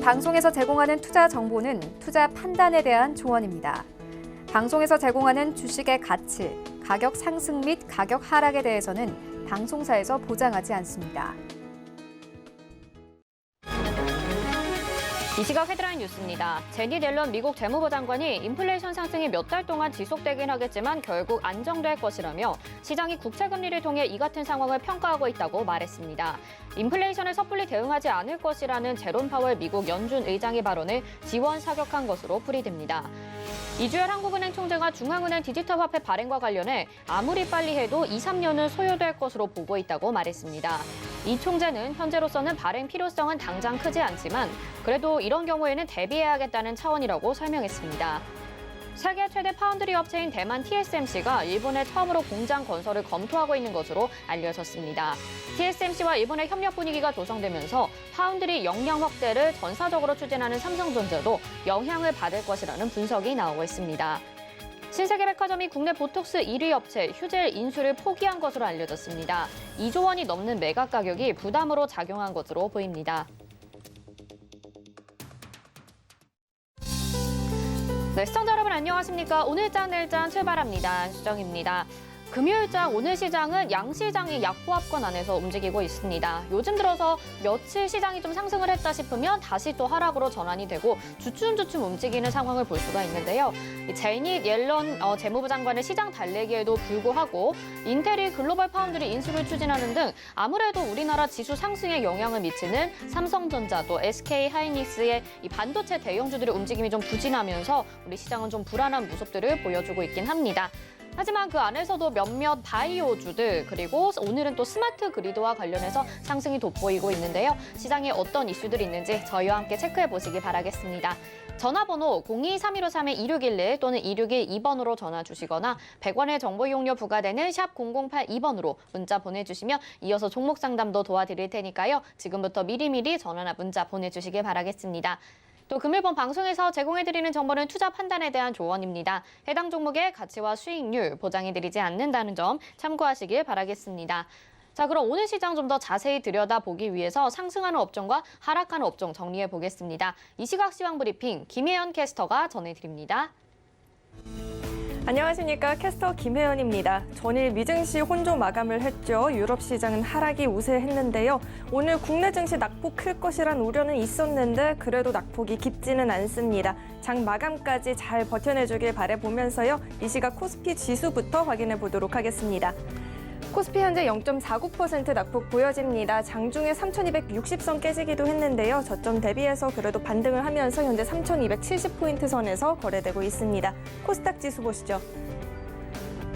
방송에서 제공하는 투자 정보는 투자 판단에 대한 조언입니다. 방송에서 제공하는 주식의 가치, 가격 상승 및 가격 하락에 대해서는 방송사에서 보장하지 않습니다. 이 시각 헤드라인 뉴스입니다. 제닛 옐런 미국 재무부 장관이 인플레이션 상승이 몇 달 동안 지속되긴 하겠지만 결국 안정될 것이라며 시장이 국채금리를 통해 이 같은 상황을 평가하고 있다고 말했습니다. 인플레이션에 섣불리 대응하지 않을 것이라는 제롬 파월 미국 연준 의장의 발언을 지원 사격한 것으로 풀이됩니다. 이주열 한국은행 총재가 중앙은행 디지털 화폐 발행과 관련해 아무리 빨리 해도 2~3년은 소요될 것으로 보고 있다고 말했습니다. 이 총재는 현재로서는 발행 필요성은 당장 크지 않지만 그래도 이런 경우에는 대비해야겠다는 차원이라고 설명했습니다. 세계 최대 파운드리 업체인 대만 TSMC가 일본에 처음으로 공장 건설을 검토하고 있는 것으로 알려졌습니다. TSMC와 일본의 협력 분위기가 조성되면서 파운드리 역량 확대를 전사적으로 추진하는 삼성전자도 영향을 받을 것이라는 분석이 나오고 있습니다. 신세계백화점이 국내 보톡스 1위 업체 휴젤 인수를 포기한 것으로 알려졌습니다. 2조 원이 넘는 매각 가격이 부담으로 작용한 것으로 보입니다. 네, 시청자 여러분 안녕하십니까? 오늘장 내일장 출발합니다. 수정입니다. 금요일장 오늘 시장은 양시장이 약보합권 안에서 움직이고 있습니다. 요즘 들어서 며칠 시장이 좀 상승을 했다 싶으면 다시 또 하락으로 전환이 되고 주춤주춤 움직이는 상황을 볼 수가 있는데요. 제닛 옐런 재무부 장관의 시장 달래기에도 불구하고 인텔이 글로벌 파운드리 인수를 추진하는 등 아무래도 우리나라 지수 상승에 영향을 미치는 삼성전자 또 SK 하이닉스의 이 반도체 대형주들의 움직임이 좀 부진하면서 우리 시장은 좀 불안한 모습들을 보여주고 있긴 합니다. 하지만 그 안에서도 몇몇 바이오주들 그리고 오늘은 또 스마트 그리드와 관련해서 상승이 돋보이고 있는데요. 시장에 어떤 이슈들이 있는지 저희와 함께 체크해 보시기 바라겠습니다. 전화번호 023153-2611 또는 2612번으로 전화 주시거나 100원의 정보 이용료 부과되는 샵 0082번으로 문자 보내주시면 이어서 종목 상담도 도와드릴 테니까요. 지금부터 미리미리 전화나 문자 보내주시길 바라겠습니다. 또 금일본 방송에서 제공해드리는 정보는 투자 판단에 대한 조언입니다. 해당 종목의 가치와 수익률 보장해드리지 않는다는 점 참고하시길 바라겠습니다. 자, 그럼 오늘 시장 좀 더 자세히 들여다보기 위해서 상승하는 업종과 하락하는 업종 정리해 보겠습니다. 이 시각 시황 브리핑 김혜연 캐스터가 전해드립니다. 안녕하십니까. 캐스터 김혜연입니다. 전일 미증시 혼조 마감을 했죠. 유럽 시장은 하락이 우세했는데요. 오늘 국내 증시 낙폭 클 것이란 우려는 있었는데 그래도 낙폭이 깊지는 않습니다. 장 마감까지 잘 버텨내주길 바라보면서요. 이 시각 코스피 지수부터 확인해 보도록 하겠습니다. 코스피 현재 0.49% 낙폭 보여집니다. 장중에 3,260선 깨지기도 했는데요. 저점 대비해서 그래도 반등을 하면서 현재 3,270포인트 선에서 거래되고 있습니다. 코스닥 지수 보시죠.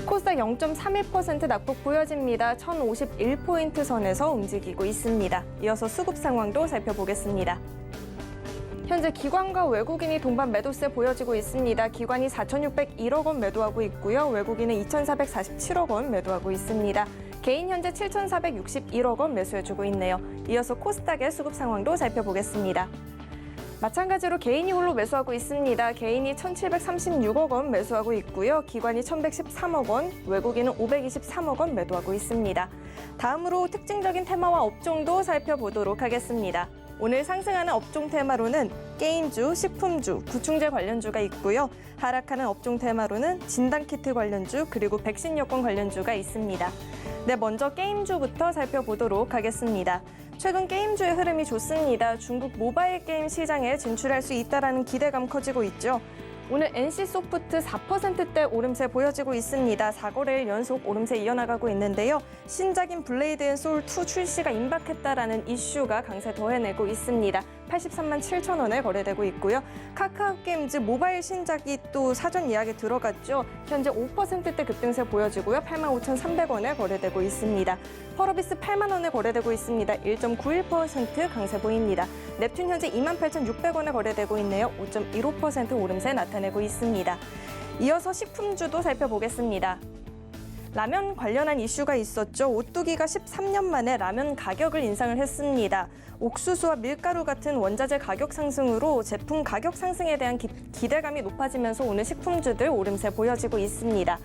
코스닥 0.31% 낙폭 보여집니다. 1,051포인트 선에서 움직이고 있습니다. 이어서 수급 상황도 살펴보겠습니다. 현재 기관과 외국인이 동반 매도세 보여지고 있습니다. 기관이 4,601억 원 매도하고 있고요. 외국인은 2,447억 원 매도하고 있습니다. 개인 현재 7,461억 원 매수해주고 있네요. 이어서 코스닥의 수급 상황도 살펴보겠습니다. 마찬가지로 개인이 홀로 매수하고 있습니다. 개인이 1,736억 원 매수하고 있고요. 기관이 1,113억 원, 외국인은 523억 원 매도하고 있습니다. 다음으로 특징적인 테마와 업종도 살펴보도록 하겠습니다. 오늘 상승하는 업종 테마로는 게임주, 식품주, 구충제 관련주가 있고요. 하락하는 업종 테마로는 진단키트 관련주, 그리고 백신 여권 관련주가 있습니다. 네, 먼저 게임주부터 살펴보도록 하겠습니다. 최근 게임주의 흐름이 좋습니다. 중국 모바일 게임 시장에 진출할 수 있다는 기대감 커지고 있죠. 오늘 NC소프트 4%대 오름세 보여지고 있습니다. 4거래일 연속 오름세 이어나가고 있는데요. 신작인 블레이드 앤 소울 2 출시가 임박했다라는 이슈가 강세 더해내고 있습니다. 83만 7천 원에 거래되고 있고요. 카카오게임즈 모바일 신작이 또 사전 예약에 들어갔죠. 현재 5%대 급등세 보여지고요. 8만 5,300원에 거래되고 있습니다. 펄어비스 8만 원에 거래되고 있습니다. 1.91% 강세 보입니다. 넵튠 현재 28,600원에 거래되고 있네요. 5.15% 오름세 나타내고 있습니다. 이어서 식품주도 살펴보겠습니다. 라면 관련한 이슈가 있었죠. 오뚜기가 13년 만에 라면 가격을 인상을 했습니다. 옥수수와 밀가루 같은 원자재 가격 상승으로 제품 가격 상승에 대한 기대감이 높아지면서 오늘 식품주들 오름세 보여지고 있습니다.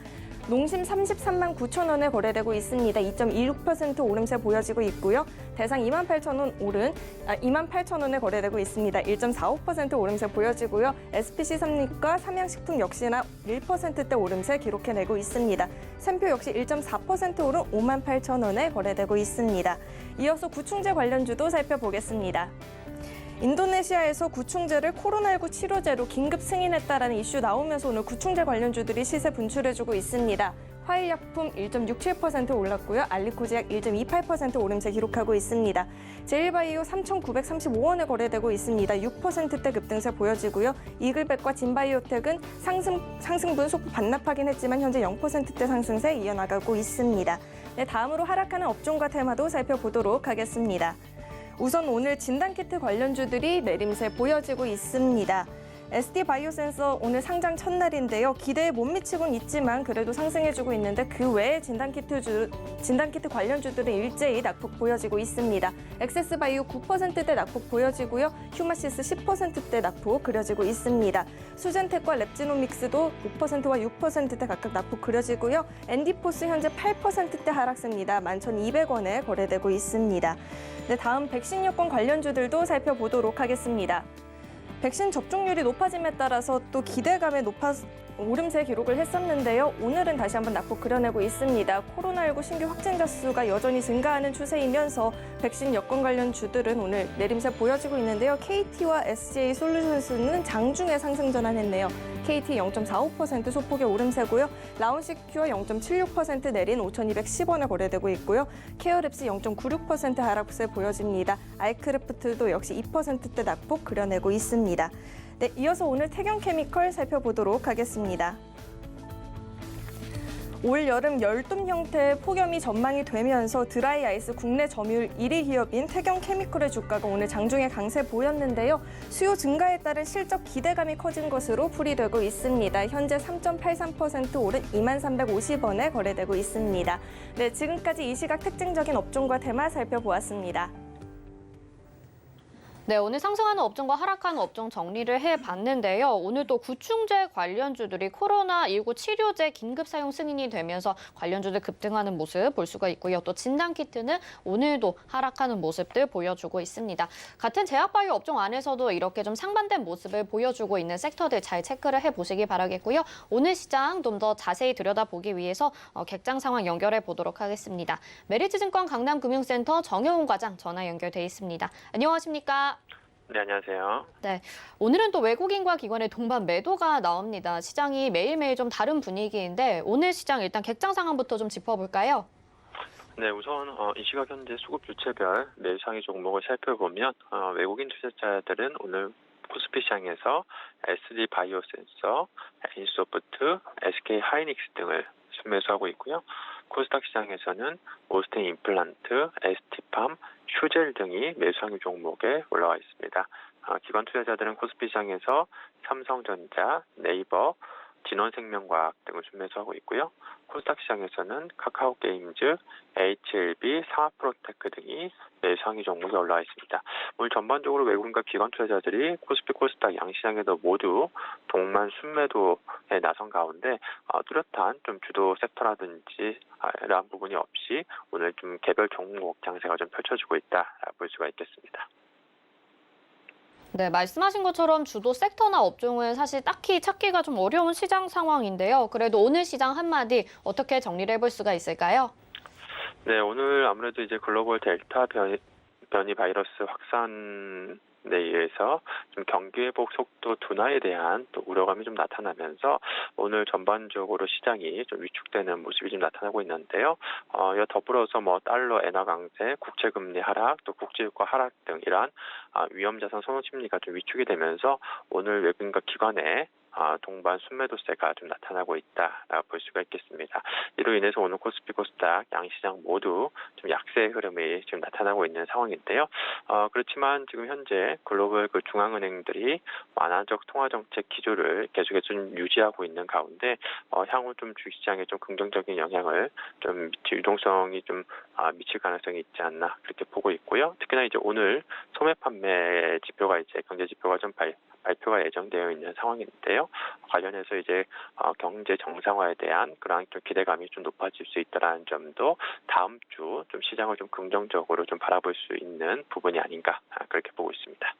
농심 33만 9천 원에 거래되고 있습니다. 2.26% 오름세 보여지고 있고요. 대상 2만 8천 원에 거래되고 있습니다. 1.45% 오름세 보여지고요. SPC 삼립과 삼양식품 역시나 1%대 오름세 기록해내고 있습니다. 샘표 역시 1.4% 오른 5만 8천 원에 거래되고 있습니다. 이어서 구충제 관련주도 살펴보겠습니다. 인도네시아에서 구충제를 코로나19 치료제로 긴급 승인했다라는 이슈 나오면서 오늘 구충제 관련주들이 시세 분출해주고 있습니다. 화일약품 1.67% 올랐고요. 알리코제약 1.28% 오름세 기록하고 있습니다. 제일바이오 3,935원에 거래되고 있습니다. 6%대 급등세 보여지고요. 이글백과 진바이오텍은 상승분 소폭 반납하긴 했지만 현재 0%대 상승세 이어나가고 있습니다. 네, 다음으로 하락하는 업종과 테마도 살펴보도록 하겠습니다. 우선 오늘 진단키트 관련주들이 내림세 보여지고 있습니다. SD바이오센서 오늘 상장 첫날인데요. 기대에 못 미치곤 있지만 그래도 상승해주고 있는데 그 외에 진단키트 관련주들은 일제히 낙폭 보여지고 있습니다. 엑세스바이오 9%대 낙폭 보여지고요. 휴마시스 10%대 낙폭 그려지고 있습니다. 수젠텍과 랩지노믹스도 5%와 6%대 각각 낙폭 그려지고요. 엔디포스 현재 8%대 하락세입니다. 11,200원에 거래되고 있습니다. 네, 다음 백신 여권 관련주들도 살펴보도록 하겠습니다. 백신 접종률이 높아짐에 따라서 또 기대감에 오름세 기록을 했었는데요. 오늘은 다시 한번 낙폭 그려내고 있습니다. 코로나19 신규 확진자 수가 여전히 증가하는 추세이면서 백신 여권 관련 주들은 오늘 내림세 보여지고 있는데요. KT와 SJ솔루션스는 장중에 상승 전환했네요. KT 0.45% 소폭의 오름세고요. 라운시큐어 0.76% 내린 5,210원에 거래되고 있고요. 케어랩스 0.96% 하락세 보여집니다. 아이크래프트도 역시 2%대 낙폭 그려내고 있습니다. 네, 이어서 오늘 태경케미컬 살펴보도록 하겠습니다. 올 여름 열돔 형태의 폭염이 전망이 되면서 드라이 아이스 국내 점유율 1위 기업인 태경케미컬의 주가가 오늘 장중에 강세 보였는데요. 수요 증가에 따른 실적 기대감이 커진 것으로 풀이되고 있습니다. 현재 3.83% 오른 2350원에 거래되고 있습니다. 네, 지금까지 이 시각 특징적인 업종과 테마 살펴보았습니다. 네, 오늘 상승하는 업종과 하락하는 업종 정리를 해봤는데요. 오늘도 구충제 관련주들이 코로나19 치료제 긴급 사용 승인이 되면서 관련주들 급등하는 모습 볼 수가 있고요. 또 진단키트는 오늘도 하락하는 모습들 보여주고 있습니다. 같은 제약바이오 업종 안에서도 이렇게 좀 상반된 모습을 보여주고 있는 섹터들 잘 체크를 해보시기 바라겠고요. 오늘 시장 좀 더 자세히 들여다보기 위해서 객장 상황 연결해 보도록 하겠습니다. 메리츠증권 강남금융센터 정효훈 과장 전화 연결돼 있습니다. 안녕하십니까? 네, 안녕하세요. 네, 오늘은 또 외국인과 기관의 동반 매도가 나옵니다. 시장이 매일매일 좀 다른 분위기인데 오늘 시장 일단 객장 상황부터 좀 짚어볼까요? 네, 우선 이 시각 현재 수급 주체별 매수 상위 종목을 살펴보면 외국인 투자자들은 오늘 코스피 시장에서 SD 바이오센서, 인소프트, SK 하이닉스 등을 순매수하고 있고요. 코스닥 시장에서는 오스틴 임플란트, ST팜, 휴젤 등이 매수상위 종목에 올라와 있습니다. 기관 투자자들은 코스피 시장에서 삼성전자, 네이버, 진원생명과학 등을 순매수하고 있고요. 코스닥 시장에서는 카카오게임즈, HLB, 상하프로테크 등이 매수상위 종목에 올라와 있습니다. 오늘 전반적으로 외국인과 기관 투자자들이 코스피, 코스닥 양시장에도 모두 동반 순매도에 나선 가운데 뚜렷한 좀 주도 섹터라든지 이러한 부분이 없이 오늘 좀 개별 종목 장세가 좀 펼쳐지고 있다 볼 수가 있겠습니다. 네, 말씀하신 것처럼 주도 섹터나 업종은 사실 딱히 찾기가 좀 어려운 시장 상황인데요. 그래도 오늘 시장 한마디 어떻게 정리를 해볼 수가 있을까요? 네, 오늘 아무래도 이제 글로벌 델타 변이 바이러스 확산에 의해서 좀 경기 회복 속도 둔화에 대한 또 우려감이 좀 나타나면서 오늘 전반적으로 시장이 좀 위축되는 모습이 좀 나타나고 있는데요. 이와 더불어서 달러 엔화 강세, 국채 금리 하락, 또 국제유가 하락 등 이러한 위험 자산 선호 심리가 좀 위축이 되면서 오늘 외국인과 기관의 동반 순매도세가 좀 나타나고 있다라고 볼 수가 있겠습니다. 이로 인해서 오늘 코스피, 코스닥 양시장 모두 좀 약세의 흐름이 지금 나타나고 있는 상황인데요. 그렇지만 지금 현재 글로벌 그 중앙은행들이 완화적 통화 정책 기조를 계속해서 좀 유지하고 있는 가운데 향후 좀 주식시장에 좀 긍정적인 영향을 좀 유동성이 좀 미칠 가능성이 있지 않나 그렇게 보고 있고요. 특히나 이제 오늘 소매 판매 지표가 이제 경제 지표가 좀 발표가 예정되어 있는 상황인데요. 관련해서 이제 경제 정상화에 대한 그런 좀 기대감이 좀 높아질 수 있다라는 점도 다음 주 좀 시장을 좀 긍정적으로 좀 바라볼 수 있는 부분이 아닌가 그렇게 보고 있습니다.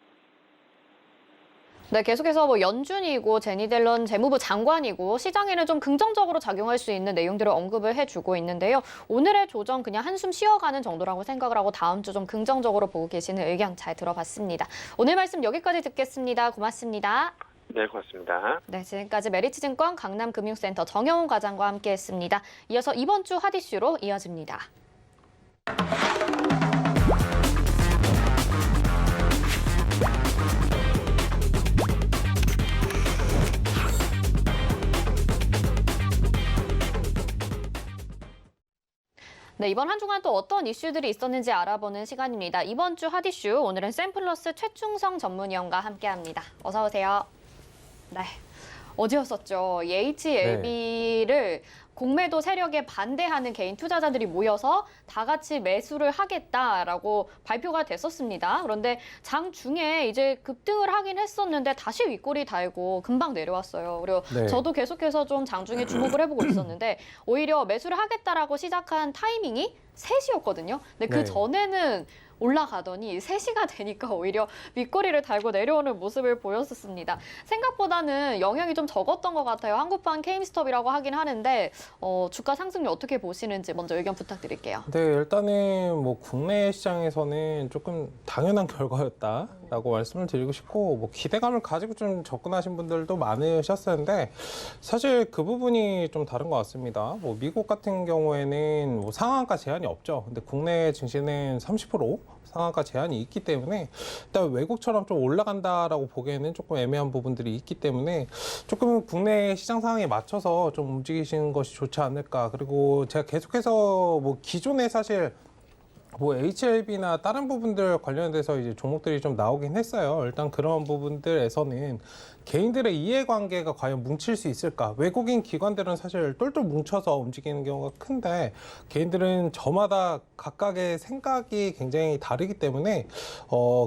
네, 계속해서 뭐 연준이고 제니 델런 재무부 장관이고 시장에는 좀 긍정적으로 작용할 수 있는 내용들을 언급을 해주고 있는데요. 오늘의 조정 그냥 한숨 쉬어가는 정도라고 생각을 하고 다음 주 좀 긍정적으로 보고 계시는 의견 잘 들어봤습니다. 오늘 말씀 여기까지 듣겠습니다. 고맙습니다. 네, 고맙습니다. 네, 지금까지 메리츠증권 강남금융센터 정영훈 과장과 함께했습니다. 이어서 이번 주 핫 이슈로 이어집니다. 네, 이번 한 주간 또 어떤 이슈들이 있었는지 알아보는 시간입니다. 이번 주 핫 이슈, 오늘은 샘플러스 최충성 전문위원과 함께합니다. 어서 오세요. 네, 어제였었죠. HLB를 공매도 세력에 반대하는 개인 투자자들이 모여서 다 같이 매수를 하겠다라고 발표가 됐었습니다. 그런데 장 중에 이제 급등을 하긴 했었는데 다시 윗골이 달고 금방 내려왔어요. 그리고 저도 계속해서 좀 장 중에 주목을 해보고 있었는데 오히려 매수를 하겠다라고 시작한 타이밍이 3시였거든요. 근데 그 전에는 올라가더니 3시가 되니까 오히려 윗꼬리를 달고 내려오는 모습을 보였었습니다. 생각보다는 영향이 좀 적었던 것 같아요. 한국판 케임스톱이라고 하긴 하는데 주가 상승률 어떻게 보시는지 먼저 의견 부탁드릴게요. 네, 일단은 뭐 국내 시장에서는 조금 당연한 결과였다라고 말씀을 드리고 싶고 뭐 기대감을 가지고 좀 접근하신 분들도 많으셨었는데 사실 그 부분이 좀 다른 것 같습니다. 뭐 미국 같은 경우에는 뭐 상한가 제한이 없죠. 근데 국내 증시는 30% 상한가 제한이 있기 때문에 일단 외국처럼 좀 올라간다라고 보기에는 조금 애매한 부분들이 있기 때문에 조금 국내 시장 상황에 맞춰서 좀 움직이시는 것이 좋지 않을까. 그리고 제가 계속해서 뭐 기존에 사실 뭐 HLB나 다른 부분들 관련돼서 이제 종목들이 좀 나오긴 했어요. 일단 그런 부분들에서는 개인들의 이해관계가 과연 뭉칠 수 있을까? 외국인 기관들은 사실 똘똘 뭉쳐서 움직이는 경우가 큰데 개인들은 저마다 각각의 생각이 굉장히 다르기 때문에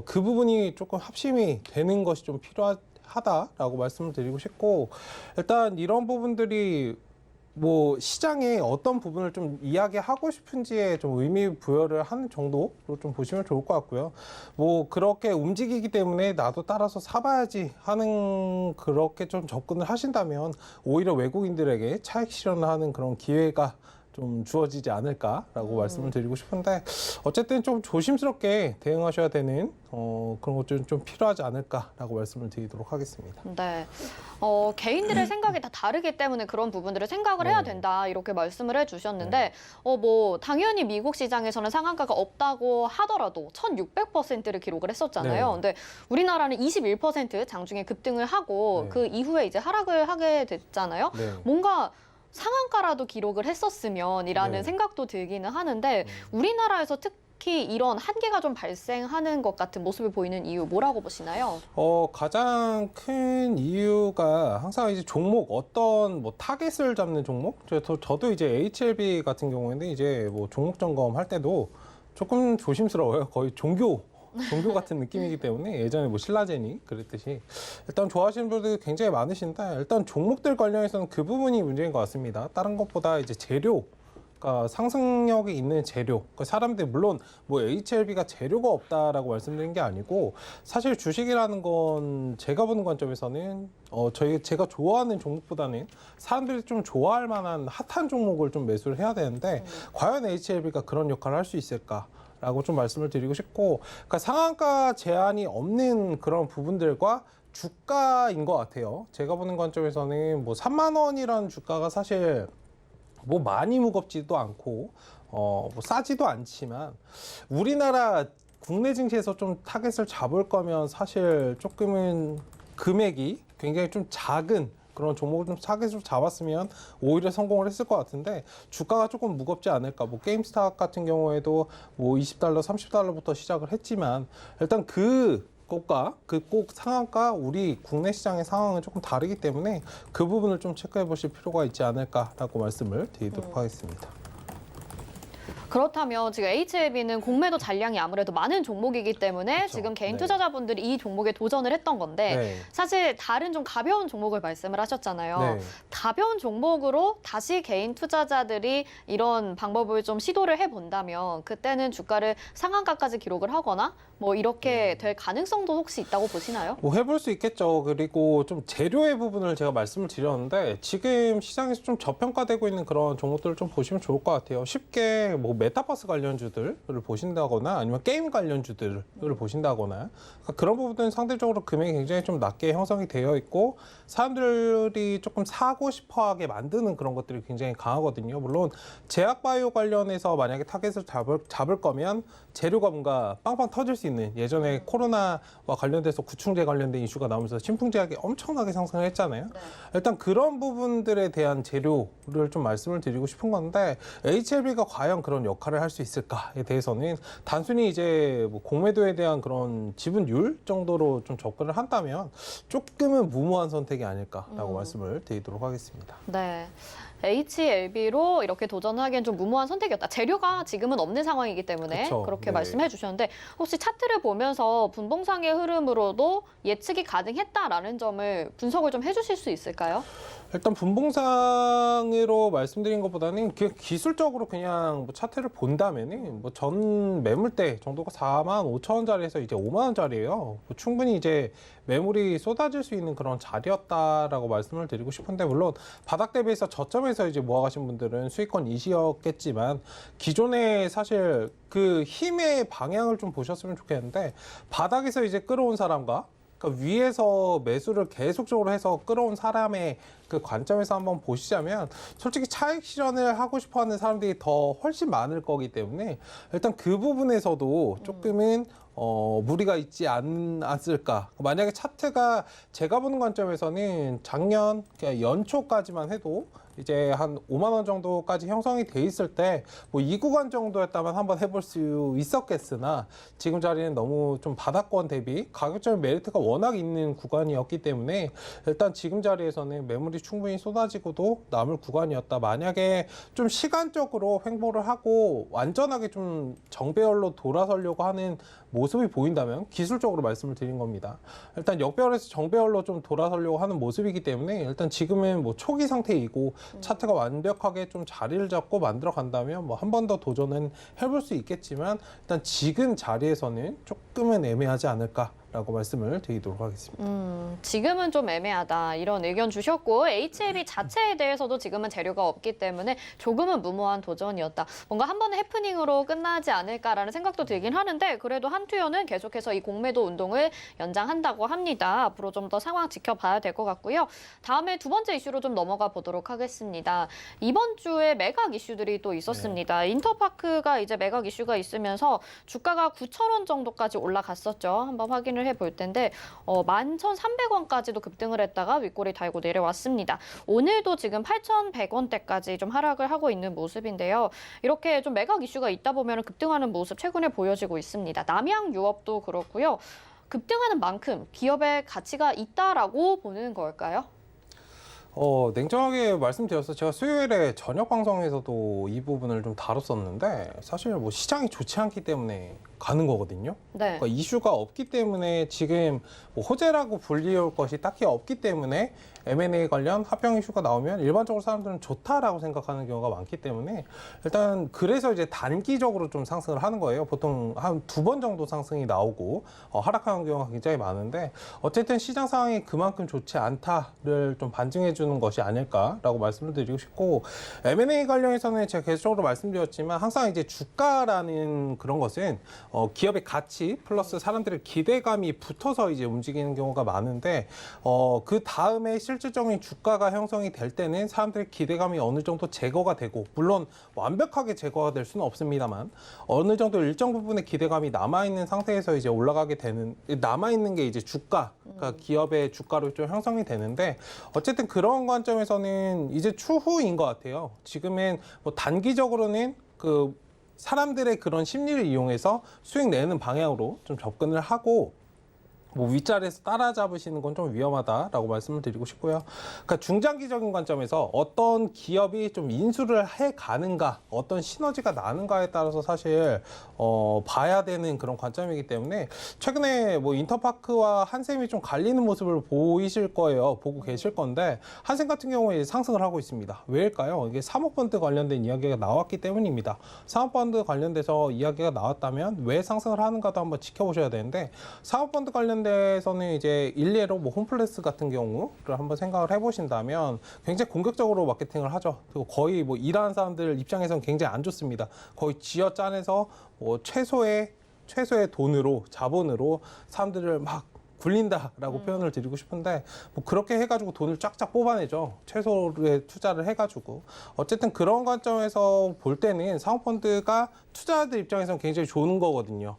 그 부분이 조금 합심이 되는 것이 좀 필요하다라고 말씀을 드리고 싶고 일단 이런 부분들이 뭐 시장에 어떤 부분을 좀 이야기하고 싶은지에 좀 의미 부여를 하는 정도로 좀 보시면 좋을 것 같고요. 뭐 그렇게 움직이기 때문에 나도 따라서 사봐야지 하는 그렇게 좀 접근을 하신다면 오히려 외국인들에게 차익 실현을 하는 그런 기회가 좀 주어지지 않을까라고 말씀을 드리고 싶은데 어쨌든 좀 조심스럽게 대응하셔야 되는 그런 것들은 좀 필요하지 않을까라고 말씀을 드리도록 하겠습니다. 네, 개인들의 생각이 다 다르기 때문에 그런 부분들을 생각을 해야 된다 이렇게 말씀을 해주셨는데 뭐 당연히 미국 시장에서는 상한가가 없다고 하더라도 1,600%를 기록을 했었잖아요. 근데 우리나라는 21% 장중에 급등을 하고 그 이후에 이제 하락을 하게 됐잖아요. 뭔가 상한가라도 기록을 했었으면이라는 생각도 들기는 하는데 우리나라에서 특히 이런 한계가 좀 발생하는 것 같은 모습을 보이는 이유 뭐라고 보시나요? 가장 큰 이유가 항상 이제 종목 어떤 뭐 타겟을 잡는 종목 저도 이제 HLB 같은 경우에는 이제 뭐 종목 점검할 때도 조금 조심스러워요. 거의 종교 같은 느낌이기 때문에 예전에 뭐 신라제니 그랬듯이 일단 좋아하시는 분들이 굉장히 많으신데 일단 종목들 관련해서는 그 부분이 문제인 것 같습니다. 다른 것보다 이제 재료 그러니까 상승력이 있는 재료. 그러니까 사람들이 물론 뭐 HLB가 재료가 없다라고 말씀드린 게 아니고 사실 주식이라는 건 제가 보는 관점에서는 제가 좋아하는 종목보다는 사람들이 좀 좋아할 만한 핫한 종목을 좀 매수를 해야 되는데 과연 HLB가 그런 역할을 할 수 있을까? 라고 좀 말씀을 드리고 싶고 그러니까 상한가 제한이 없는 그런 부분들과 주가인 것 같아요. 제가 보는 관점에서는 뭐 3만 원이라는 주가가 사실 뭐 많이 무겁지도 않고 뭐 싸지도 않지만 우리나라 국내 증시에서 좀 타겟을 잡을 거면 사실 조금은 금액이 굉장히 좀 작은 그런 종목을 좀 타겟으로 잡았으면 오히려 성공을 했을 것 같은데 주가가 조금 무겁지 않을까. 뭐 게임스탑 같은 경우에도 뭐 $20, $30부터 시작을 했지만 일단 그 것과 그 꼭 상황과 우리 국내 시장의 상황은 조금 다르기 때문에 그 부분을 좀 체크해 보실 필요가 있지 않을까라고 말씀을 드리도록 하겠습니다. 그렇다면 지금 HLB는 공매도 잔량이 아무래도 많은 종목이기 때문에 그렇죠. 지금 개인 네. 투자자분들이 이 종목에 도전을 했던 건데 네. 사실 다른 좀 가벼운 종목을 말씀을 하셨잖아요. 네. 가벼운 종목으로 다시 개인 투자자들이 이런 방법을 좀 시도를 해본다면 그때는 주가를 상한가까지 기록을 하거나 뭐 이렇게 될 가능성도 혹시 있다고 보시나요? 뭐 해볼 수 있겠죠. 그리고 좀 재료의 부분을 제가 말씀을 드렸는데 지금 시장에서 좀 저평가되고 있는 그런 종목들을 좀 보시면 좋을 것 같아요. 쉽게 뭐 메타버스 관련주들을 보신다거나 아니면 게임 관련주들을 보신다거나 그러니까 그런 부분들은 상대적으로 금액이 굉장히 좀 낮게 형성이 되어 있고 사람들이 조금 사고 싶어하게 만드는 그런 것들이 굉장히 강하거든요. 물론 제약바이오 관련해서 만약에 타겟을 잡을 거면 재료가 뭔가 빵빵 터질 수 있는 예전에 코로나와 관련돼서 구충제 관련된 이슈가 나오면서 신풍제약이 엄청나게 상승을 했잖아요. 일단 그런 부분들에 대한 재료를 좀 말씀을 드리고 싶은 건데 HLB가 과연 그런 역할을 할 수 있을까에 대해서는 단순히 이제 뭐 공매도에 대한 그런 지분율 정도로 좀 접근을 한다면 조금은 무모한 선택이 아닐까라고 말씀을 드리도록 하겠습니다. 네. HLB로 이렇게 도전하기엔 좀 무모한 선택이었다. 재료가 지금은 없는 상황이기 때문에 그쵸. 그렇게 네. 말씀해 주셨는데 혹시 차트를 보면서 분봉상의 흐름으로도 예측이 가능했다라는 점을 분석을 좀 해주실 수 있을까요? 일단 분봉상으로 말씀드린 것보다는 기술적으로 그냥 뭐 차트를 본다면은 뭐 전 매물대 정도가 45,000원짜리에서 이제 5만원짜리예요. 뭐 충분히 이제 매물이 쏟아질 수 있는 그런 자리였다라고 말씀을 드리고 싶은데 물론 바닥 대비해서 저점에서 이제 모아가신 분들은 수익권 이시였겠지만 기존에 사실 그 힘의 방향을 좀 보셨으면 좋겠는데 바닥에서 이제 끌어온 사람과 그러니까 위에서 매수를 계속적으로 해서 끌어온 사람의 그 관점에서 한번 보시자면 솔직히 차익 실현을 하고 싶어하는 사람들이 더 훨씬 많을 거기 때문에 일단 그 부분에서도 조금은 무리가 있지 않았을까. 만약에 차트가 제가 보는 관점에서는 작년 연초까지만 해도 이제 한 5만 원 정도까지 형성이 돼 있을 때 뭐 이 구간 정도였다면 한번 해볼 수 있었겠으나 지금 자리는 너무 좀 바닥권 대비 가격적인 메리트가 워낙 있는 구간이었기 때문에 일단 지금 자리에서는 매물이 충분히 쏟아지고도 남을 구간이었다. 만약에 좀 시간적으로 횡보를 하고 완전하게 좀 정배열로 돌아서려고 하는 모습이 보인다면 기술적으로 말씀을 드린 겁니다. 일단 역배열에서 정배열로 좀 돌아서려고 하는 모습이기 때문에 일단 지금은 뭐 초기 상태이고 차트가 완벽하게 좀 자리를 잡고 만들어 간다면 뭐 한 번 더 도전은 해볼 수 있겠지만 일단 지금 자리에서는 조금은 애매하지 않을까라고 말씀을 드리도록 하겠습니다. 지금은 좀 애매하다 이런 의견 주셨고 HLB 자체에 대해서도 지금은 재료가 없기 때문에 조금은 무모한 도전이었다. 뭔가 한 번의 해프닝으로 끝나지 않을까라는 생각도 들긴 하는데 그래도 한투여는 계속해서 이 공매도 운동을 연장한다고 합니다. 앞으로 좀 더 상황 지켜봐야 될 것 같고요. 다음에 두 번째 이슈로 좀 넘어가 보도록 하겠습니다. 이번 주에 매각 이슈들이 또 있었습니다. 인터파크가 이제 매각 이슈가 있으면서 주가가 9,000원 정도까지 올라갔었죠. 한번 확인을 해볼 텐데 11,300원까지도 급등을 했다가 윗골이 달고 내려왔습니다. 오늘도 지금 8,100원대까지 좀 하락을 하고 있는 모습인데요. 이렇게 좀 매각 이슈가 있다 보면 급등하는 모습 최근에 보여지고 있습니다. 남양유업도 그렇고요. 급등하는 만큼 기업의 가치가 있다라고 보는 걸까요? 냉정하게 말씀드려서 제가 수요일에 저녁 방송에서도 이 부분을 좀 다뤘었는데 사실 뭐 시장이 좋지 않기 때문에 가는 거거든요. 네. 그러니까 이슈가 없기 때문에 지금 뭐 호재라고 불리울 것이 딱히 없기 때문에 M&A 관련 합병 이슈가 나오면 일반적으로 사람들은 좋다라고 생각하는 경우가 많기 때문에 일단 그래서 이제 단기적으로 좀 상승을 하는 거예요. 보통 한 2번 정도 상승이 나오고 하락하는 경우가 굉장히 많은데 어쨌든 시장 상황이 그만큼 좋지 않다를 좀 반증해 주는 것이 아닐까라고 말씀을 드리고 싶고 M&A 관련해서는 제가 계속적으로 말씀드렸지만 항상 이제 주가라는 그런 것은 기업의 가치 플러스 사람들의 기대감이 붙어서 이제 움직이는 경우가 많은데 그 다음에 실질적인 주가가 형성이 될 때는 사람들의 기대감이 어느 정도 제거가 되고 물론 완벽하게 제거가 될 수는 없습니다만 어느 정도 일정 부분의 기대감이 남아있는 상태에서 이제 올라가게 되는 남아있는 게 이제 주가 그러니까 기업의 주가로 좀 형성이 되는데 어쨌든 그런 관점에서는 이제 추후인 것 같아요. 지금은 뭐 단기적으로는 그 사람들의 그런 심리를 이용해서 수익 내는 방향으로 좀 접근을 하고 뭐 윗자리에서 따라잡으시는 건 좀 위험하다라고 말씀을 드리고 싶고요. 그러니까 중장기적인 관점에서 어떤 기업이 좀 인수를 해 가는가, 어떤 시너지가 나는가에 따라서 사실 봐야 되는 그런 관점이기 때문에 최근에 뭐 인터파크와 한샘이 좀 갈리는 모습을 보이실 거예요. 보고 계실 건데 한샘 같은 경우에 상승을 하고 있습니다. 왜일까요? 이게 사모펀드 관련된 이야기가 나왔기 때문입니다. 사모펀드 관련돼서 이야기가 나왔다면 왜 상승을 하는가도 한번 지켜보셔야 되는데 사모펀드 관련돼서는 이제 일례로 뭐 홈플러스 같은 경우를 한번 생각을 해보신다면 굉장히 공격적으로 마케팅을 하죠. 그리고 거의 뭐 일하는 사람들 입장에서는 굉장히 안 좋습니다. 거의 쥐어짜내서 뭐 최소의 돈으로 자본으로 사람들을 막 굴린다라고 표현을 드리고 싶은데 뭐 그렇게 해가지고 돈을 쫙쫙 뽑아내죠. 최소의 투자를 해가지고 어쨌든 그런 관점에서 볼 때는 사모펀드가 투자자들 입장에서는 굉장히 좋은 거거든요.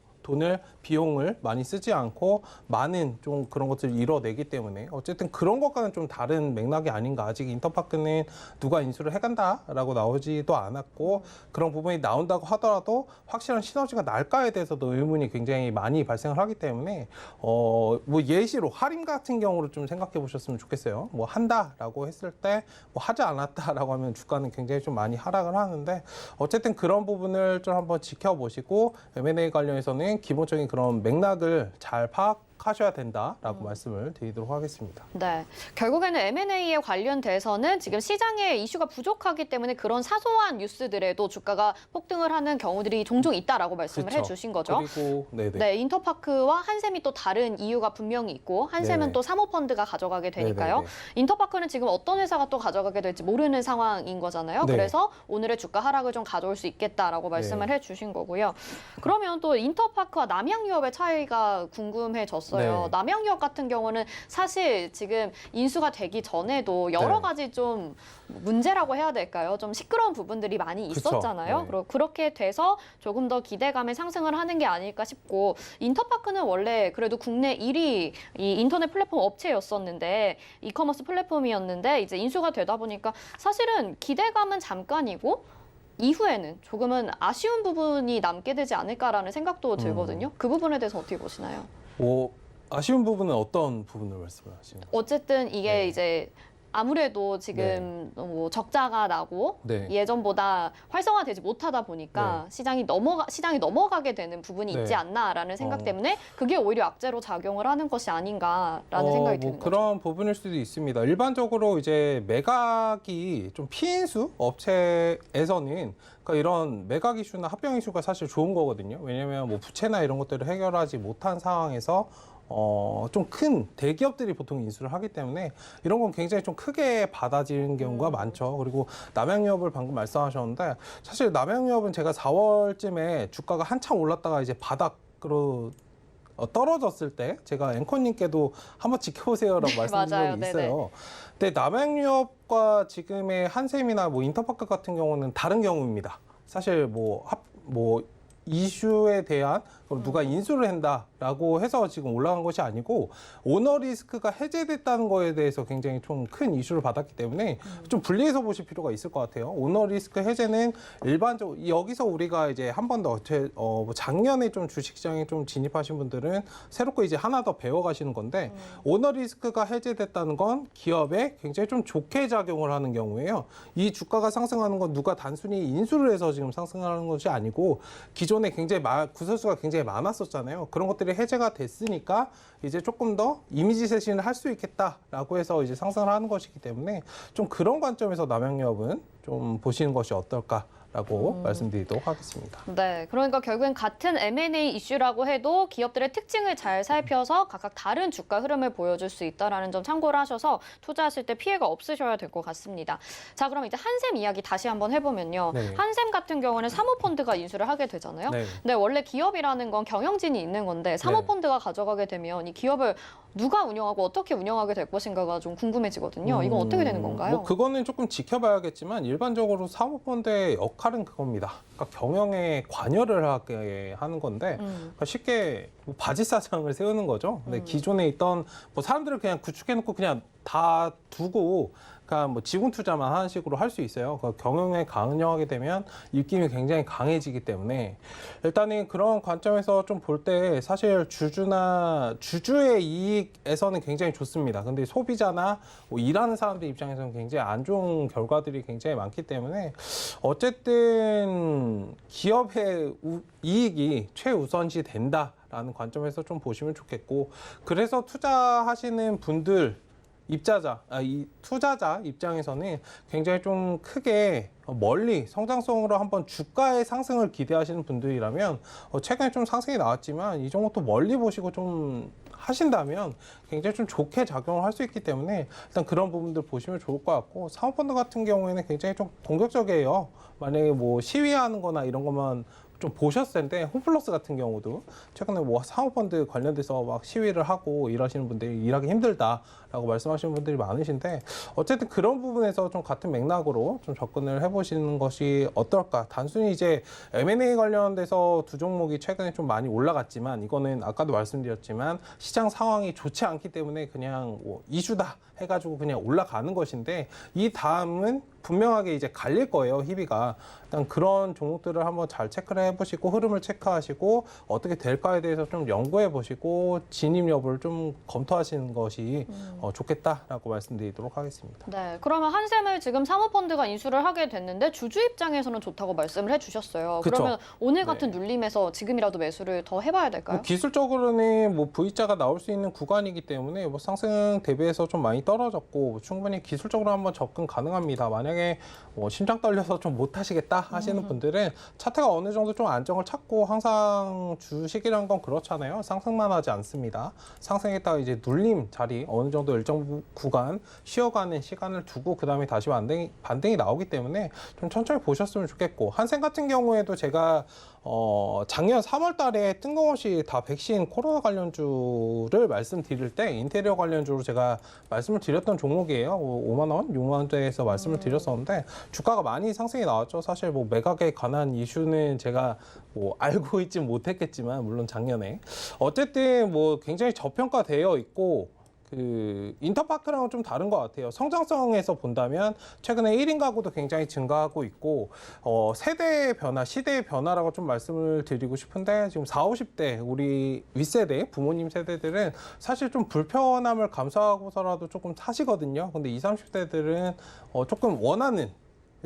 비용을 많이 쓰지 않고 많은 좀 그런 것들을 이뤄내기 때문에 어쨌든 그런 것과는 좀 다른 맥락이 아닌가. 아직 인터파크는 누가 인수를 해간다라고 나오지도 않았고 그런 부분이 나온다고 하더라도 확실한 시너지가 날까에 대해서도 의문이 굉장히 많이 발생을 하기 때문에 뭐 예시로 하림 같은 경우를 좀 생각해 보셨으면 좋겠어요. 뭐 한다라고 했을 때 뭐 하지 않았다라고 하면 주가는 굉장히 좀 많이 하락을 하는데 어쨌든 그런 부분을 좀 한번 지켜보시고 M&A 관련해서는 기본적인 그런 맥락을 잘 파악하셔야 된다라고 말씀을 드리도록 하겠습니다. 네, 결국에는 M&A에 관련돼서는 지금 시장에 이슈가 부족하기 때문에 그런 사소한 뉴스들에도 주가가 폭등을 하는 경우들이 종종 있다라고 말씀을 그렇죠. 해주신 거죠. 그리고 네, 인터파크와 한샘이 또 다른 이유가 분명히 있고 한샘은 네네. 또 사모펀드가 가져가게 되니까요. 네네네. 인터파크는 지금 어떤 회사가 또 가져가게 될지 모르는 상황인 거잖아요. 네. 그래서 오늘의 주가 하락을 좀 가져올 수 있겠다라고 말씀을 네. 해주신 거고요. 그러면 또 인터파크와 남양유업의 차이가 궁금해졌어요. 네. 남양유업 같은 경우는 사실 지금 인수가 되기 전에도 여러 네. 가지 좀 문제라고 해야 될까요? 좀 시끄러운 부분들이 많이 그쵸. 있었잖아요. 네. 그렇게 돼서 조금 더 기대감에 상승을 하는 게 아닐까 싶고 인터파크는 원래 그래도 국내 1위 이 인터넷 플랫폼 업체였었는데 이커머스 플랫폼이었는데 이제 인수가 되다 보니까 사실은 기대감은 잠깐이고 이후에는 조금은 아쉬운 부분이 남게 되지 않을까라는 생각도 들거든요. 그 부분에 대해서 어떻게 보시나요? 뭐 아쉬운 부분은 어떤 부분을 말씀하시는 거죠? 어쨌든 이게 네. 이제 아무래도 지금 뭐 적자가 나고 네. 예전보다 활성화되지 못하다 보니까 시장이 넘어가게 되는 부분이 네. 있지 않나라는 생각 어. 때문에 그게 오히려 악재로 작용을 하는 것이 아닌가라는 생각이 드는 거죠. 그런 부분일 수도 있습니다. 일반적으로 이제 매각이 좀 피인수 업체에서는 그러니까 이런 매각 이슈나 합병 이슈가 사실 좋은 거거든요. 왜냐하면 뭐 부채나 이런 것들을 해결하지 못한 상황에서 좀 큰 대기업들이 보통 인수를 하기 때문에 이런 건 굉장히 좀 크게 받아지는 경우가 많죠. 그리고 남양유업을 방금 말씀하셨는데 사실 남양유업은 제가 4월쯤에 주가가 한참 올랐다가 이제 바닥으로 떨어졌을 때 제가 앵커님께도 한번 지켜보세요라고 말씀드린 맞아요. 적이 있어요. 근데 남양유업과 지금의 한샘이나 뭐 인터파크 같은 경우는 다른 경우입니다. 사실 뭐 이슈에 대한 누가 인수를 한다라고 해서 지금 올라간 것이 아니고 오너 리스크가 해제됐다는 거에 대해서 굉장히 좀 큰 이슈를 받았기 때문에 좀 분리해서 보실 필요가 있을 것 같아요. 오너 리스크 해제는 일반적으로 여기서 우리가 이제 한 번 더 작년에 좀 주식시장에 좀 진입하신 분들은 새롭게 이제 하나 더 배워가시는 건데 오너 리스크가 해제됐다는 건 기업에 굉장히 좀 좋게 작용을 하는 경우예요. 이 주가가 상승하는 건 누가 단순히 인수를 해서 지금 상승하는 것이 아니고 기존에 굉장히 구설수가 굉장히 많았었잖아요. 그런 것들이 해제가 됐으니까 이제 조금 더 이미지 쇄신을 할 수 있겠다라고 해서 이제 상승을 하는 것이기 때문에 좀 그런 관점에서 남양유업은 좀 보시는 것이 어떨까라고 말씀드리도록 하겠습니다. 네, 그러니까 결국엔 같은 M&A 이슈라고 해도 기업들의 특징을 잘 살펴서 각각 다른 주가 흐름을 보여줄 수 있다는 점 참고를 하셔서 투자하실 때 피해가 없으셔야 될 것 같습니다. 자, 그럼 이제 한샘 이야기 다시 한번 해보면요. 네. 한샘 같은 경우는 사모펀드가 인수를 하게 되잖아요. 네. 근데 원래 기업이라는 건 경영진이 있는 건데 사모펀드가 가져가게 되면 이 기업을 누가 운영하고 어떻게 운영하게 될 것인가가 좀 궁금해지거든요. 이건 어떻게 되는 건가요? 뭐 그거는 조금 지켜봐야겠지만 일반적으로 사모펀드의 역할은 그겁니다. 그러니까 경영에 관여를 하게 하는 건데 그러니까 쉽게 뭐 바지사장을 세우는 거죠. 근데 기존에 있던 뭐 사람들을 그냥 구축해놓고 그냥 다 두고 그러니까 뭐 지분 투자만 하는 식으로 할 수 있어요. 그러니까 경영에 강요하게 되면 입김이 굉장히 강해지기 때문에 일단은 그런 관점에서 좀 볼 때 사실 주주의 이익에서는 굉장히 좋습니다. 근데 소비자나 뭐 일하는 사람들 입장에서는 굉장히 안 좋은 결과들이 굉장히 많기 때문에 어쨌든 기업의 이익이 최우선시 된다라는 관점에서 좀 보시면 좋겠고, 그래서 투자하시는 분들 이 투자자 입장에서는 굉장히 좀 크게 멀리 성장성으로 한번 주가의 상승을 기대하시는 분들이라면 최근에 좀 상승이 나왔지만 이 정도 또 멀리 보시고 좀 하신다면 굉장히 좀 좋게 작용을 할 수 있기 때문에 일단 그런 부분들 보시면 좋을 것 같고, 사모펀드 같은 경우에는 굉장히 좀 공격적이에요. 만약에 뭐 시위하는 거나 이런 것만 좀 보셨을 텐데, 홈플러스 같은 경우도 최근에 뭐 사모펀드 관련돼서 막 시위를 하고 일하시는 분들이 일하기 힘들다라고 말씀하시는 분들이 많으신데, 어쨌든 그런 부분에서 좀 같은 맥락으로 좀 접근을 해보시는 것이 어떨까. 단순히 이제 M&A 관련돼서 두 종목이 최근에 좀 많이 올라갔지만, 이거는 아까도 말씀드렸지만 시장 상황이 좋지 않기 때문에 그냥 뭐 이슈다 해가지고 그냥 올라가는 것인데, 이 다음은 분명하게 이제 갈릴 거예요, 희비가. 일단 그런 종목들을 한번 잘 체크를 해보시고 흐름을 체크하시고 어떻게 될까에 대해서 좀 연구해 보시고 진입 여부를 좀 검토하시는 것이 좋겠다라고 말씀드리도록 하겠습니다. 네, 그러면 한샘을 지금 사모펀드가 인수를 하게 됐는데 주주 입장에서는 좋다고 말씀을 해주셨어요. 그쵸. 그러면 오늘 같은 네. 눌림에서 지금이라도 매수를 더 해봐야 될까요? 뭐 기술적으로는 뭐 V자가 나올 수 있는 구간이기 때문에 뭐 상승 대비해서 좀 많이 떨어졌고 충분히 기술적으로 한번 접근 가능합니다. 만약에 뭐 심장 떨려서 좀 못하시겠다 하시는 분들은 차트가 어느 정도 좀 안정을 찾고, 항상 주식이란 건 그렇잖아요. 상승만 하지 않습니다. 상승했다가 이제 눌림 자리 어느 정도 일정 구간 쉬어가는 시간을 두고 그 다음에 다시 반등이 나오기 때문에 좀 천천히 보셨으면 좋겠고, 한샘 같은 경우에도 제가 작년 3월 달에 뜬금없이 다 백신 코로나 관련주를 말씀드릴 때 인테리어 관련주로 제가 말씀을 드렸던 종목이에요. 5만 원, 6만 원대에서 말씀을 드렸었는데 주가가 많이 상승이 나왔죠. 사실 뭐 매각에 관한 이슈는 제가 뭐 알고 있지 못했겠지만, 물론 작년에 어쨌든 뭐 굉장히 저평가되어 있고, 그 인터파크랑은 좀 다른 것 같아요. 성장성에서 본다면 최근에 1인 가구도 굉장히 증가하고 있고, 세대의 변화, 시대의 변화라고 좀 말씀을 드리고 싶은데, 지금 40, 50대 우리 윗세대 부모님 세대들은 사실 좀 불편함을 감수하고서라도 조금 사시거든요. 근데 20, 30대들은 조금 원하는,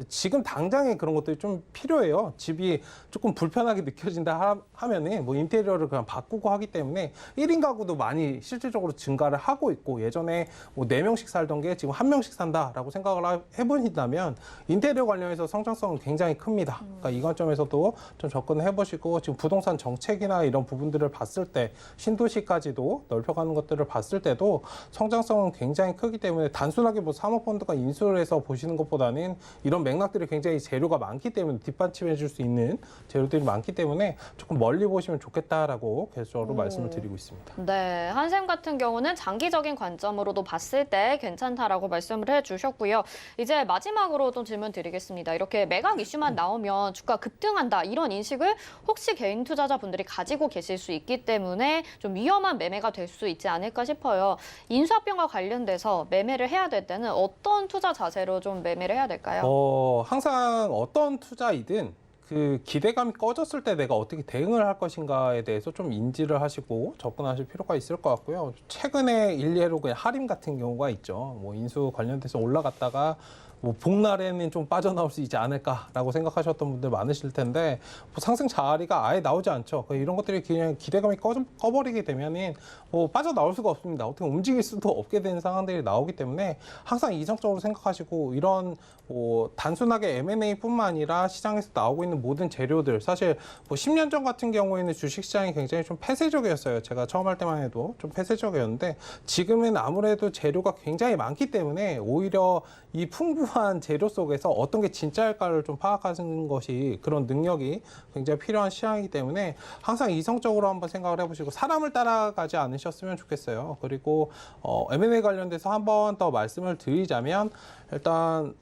지금 당장에 그런 것들이 좀 필요해요. 집이 조금 불편하게 느껴진다 하면은 뭐 인테리어를 그냥 바꾸고 하기 때문에 1인 가구도 많이 실질적으로 증가를 하고 있고, 예전에 뭐 4명씩 살던 게 지금 1명씩 산다라고 생각을 해보신다면 인테리어 관련해서 성장성은 굉장히 큽니다. 그러니까 이 관점에서도 좀 접근을 해보시고, 지금 부동산 정책이나 이런 부분들을 봤을 때 신도시까지도 넓혀가는 것들을 봤을 때도 성장성은 굉장히 크기 때문에 단순하게 뭐 사모펀드가 인수를 해서 보시는 것보다는 이런 맥락들이 굉장히 재료가 많기 때문에, 뒷받침해 줄 수 있는 재료들이 많기 때문에 조금 멀리 보시면 좋겠다라고 개수적으로 말씀을 드리고 있습니다. 네, 한샘 같은 경우는 장기적인 관점으로도 봤을 때 괜찮다라고 말씀을 해주셨고요. 이제 마지막으로 또 질문 드리겠습니다. 이렇게 매각 이슈만 나오면 주가 급등한다, 이런 인식을 혹시 개인 투자자분들이 가지고 계실 수 있기 때문에 좀 위험한 매매가 될 수 있지 않을까 싶어요. 인수합병과 관련돼서 매매를 해야 될 때는 어떤 투자 자세로 좀 매매를 해야 될까요? 항상 어떤 투자이든 그 기대감이 꺼졌을 때 내가 어떻게 대응을 할 것인가에 대해서 좀 인지를 하시고 접근하실 필요가 있을 것 같고요. 최근에 일례로 그냥 하림 같은 경우가 있죠. 뭐 인수 관련돼서 올라갔다가 뭐 복날에는 좀 빠져나올 수 있지 않을까라고 생각하셨던 분들 많으실 텐데, 뭐 상승 자리가 아예 나오지 않죠. 이런 것들이 그냥 기대감이 꺼버리게 되면은 뭐 빠져나올 수가 없습니다. 어떻게 움직일 수도 없게 되는 상황들이 나오기 때문에 항상 이성적으로 생각하시고, 이런 뭐 단순하게 M&A뿐만 아니라 시장에서 나오고 있는 모든 재료들, 사실 뭐 10년 전 같은 경우에는 주식시장이 굉장히 좀 폐쇄적이었어요. 제가 처음 할 때만 해도 좀 폐쇄적이었는데 지금은 아무래도 재료가 굉장히 많기 때문에 오히려 이 풍부한 이러한 재료 속에서 어떤 게 진짜일까를 좀 파악하는 것이 그런 능력이 굉장히 필요한 시장이기 때문에 항상 이성적으로 한번 생각을 해보시고 사람을 따라가지 않으셨으면 좋겠어요. 그리고 M&A 관련돼서 한 번 더 말씀을 드리자면 일단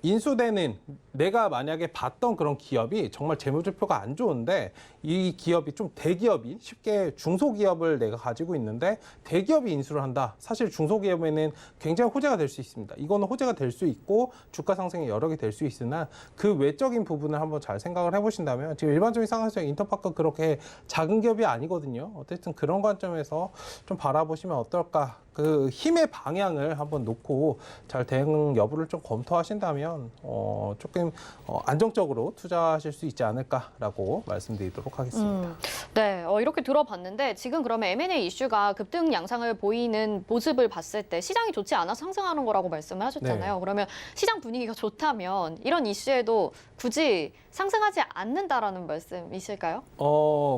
인수되는 내가 만약에 봤던 그런 기업이 정말 재무제표가 안 좋은데 이 기업이 좀 대기업이 쉽게 중소기업을 내가 가지고 있는데 대기업이 인수를 한다. 사실 중소기업에는 굉장히 호재가 될 수 있습니다. 이거는 호재가 될 수 있고 주가 상승이 여러 개 될 수 있으나 그 외적인 부분을 한번 잘 생각을 해보신다면 지금 일반적인 상황에서 인터파크 그렇게 작은 기업이 아니거든요. 어쨌든 그런 관점에서 좀 바라보시면 어떨까. 그 힘의 방향을 한번 놓고 잘 대응 여부를 좀 검토하신다면 조금 안정적으로 투자하실 수 있지 않을까라고 말씀드리도록 하겠습니다. 네, 이렇게 들어봤는데 지금 그러면 M&A 이슈가 급등 양상을 보이는 모습을 봤을 때 시장이 좋지 않아서 상승하는 거라고 말씀을 하셨잖아요. 네. 그러면 시장 분위기가 좋다면 이런 이슈에도 굳이 상승하지 않는다라는 말씀이실까요?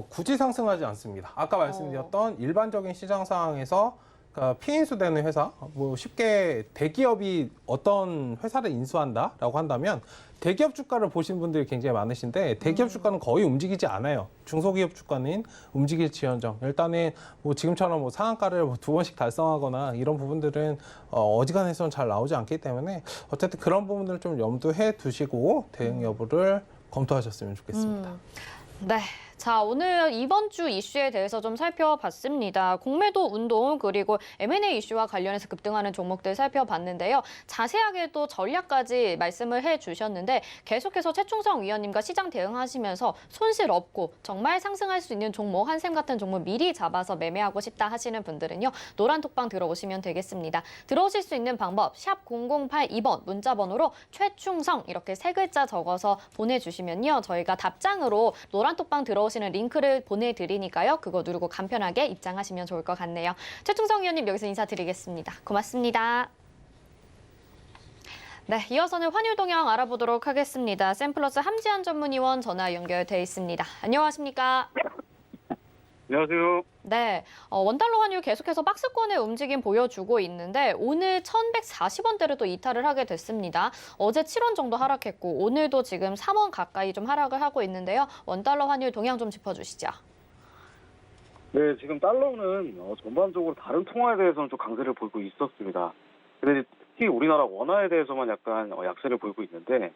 굳이 상승하지 않습니다. 아까 말씀드렸던 일반적인 시장 상황에서 그러니까 피인수되는 회사, 뭐 쉽게 대기업이 어떤 회사를 인수한다라고 한다면 대기업 주가를 보신 분들이 굉장히 많으신데 대기업 주가는 거의 움직이지 않아요. 중소기업 주가는 움직일지언정 일단은 뭐 지금처럼 뭐 상한가를 뭐 2번씩 달성하거나 이런 부분들은 어지간해서는 잘 나오지 않기 때문에 어쨌든 그런 부분들을 좀 염두해 두시고 대응 여부를 검토하셨으면 좋겠습니다. 네. 자, 오늘 이번 주 이슈에 대해서 좀 살펴봤습니다. 공매도 운동 그리고 M&A 이슈와 관련해서 급등하는 종목들 살펴봤는데요. 자세하게 또 전략까지 말씀을 해주셨는데 계속해서 최충성 위원님과 시장 대응하시면서 손실 없고 정말 상승할 수 있는 종목, 한샘 같은 종목 미리 잡아서 매매하고 싶다 하시는 분들은요. 노란톡방 들어오시면 되겠습니다. 들어오실 수 있는 방법 샵 0082번 문자번호로 최충성 이렇게 3글자 적어서 보내주시면요. 저희가 답장으로 노란톡방 들어오시는 링크를 보내드리니까요. 그거 누르고 간편하게 입장하시면 좋을 것 같네요. 최충성 위원님 여기서 인사드리겠습니다. 고맙습니다. 네, 이어서는 환율 동향 알아보도록 하겠습니다. 샘플러스 함지한 전문위원 전화 연결돼 있습니다. 안녕하십니까? 안녕하세요. 네, 원달러 환율 계속해서 박스권의 움직임 보여주고 있는데 오늘 1,140원대를 또 이탈을 하게 됐습니다. 어제 7원 정도 하락했고 오늘도 지금 3원 가까이 좀 하락을 하고 있는데요. 원달러 환율 동향 좀 짚어주시죠. 네, 지금 달러는 전반적으로 다른 통화에 대해서는 좀 강세를 보이고 있었습니다. 근데 특히 우리나라 원화에 대해서만 약간 약세를 보이고 있는데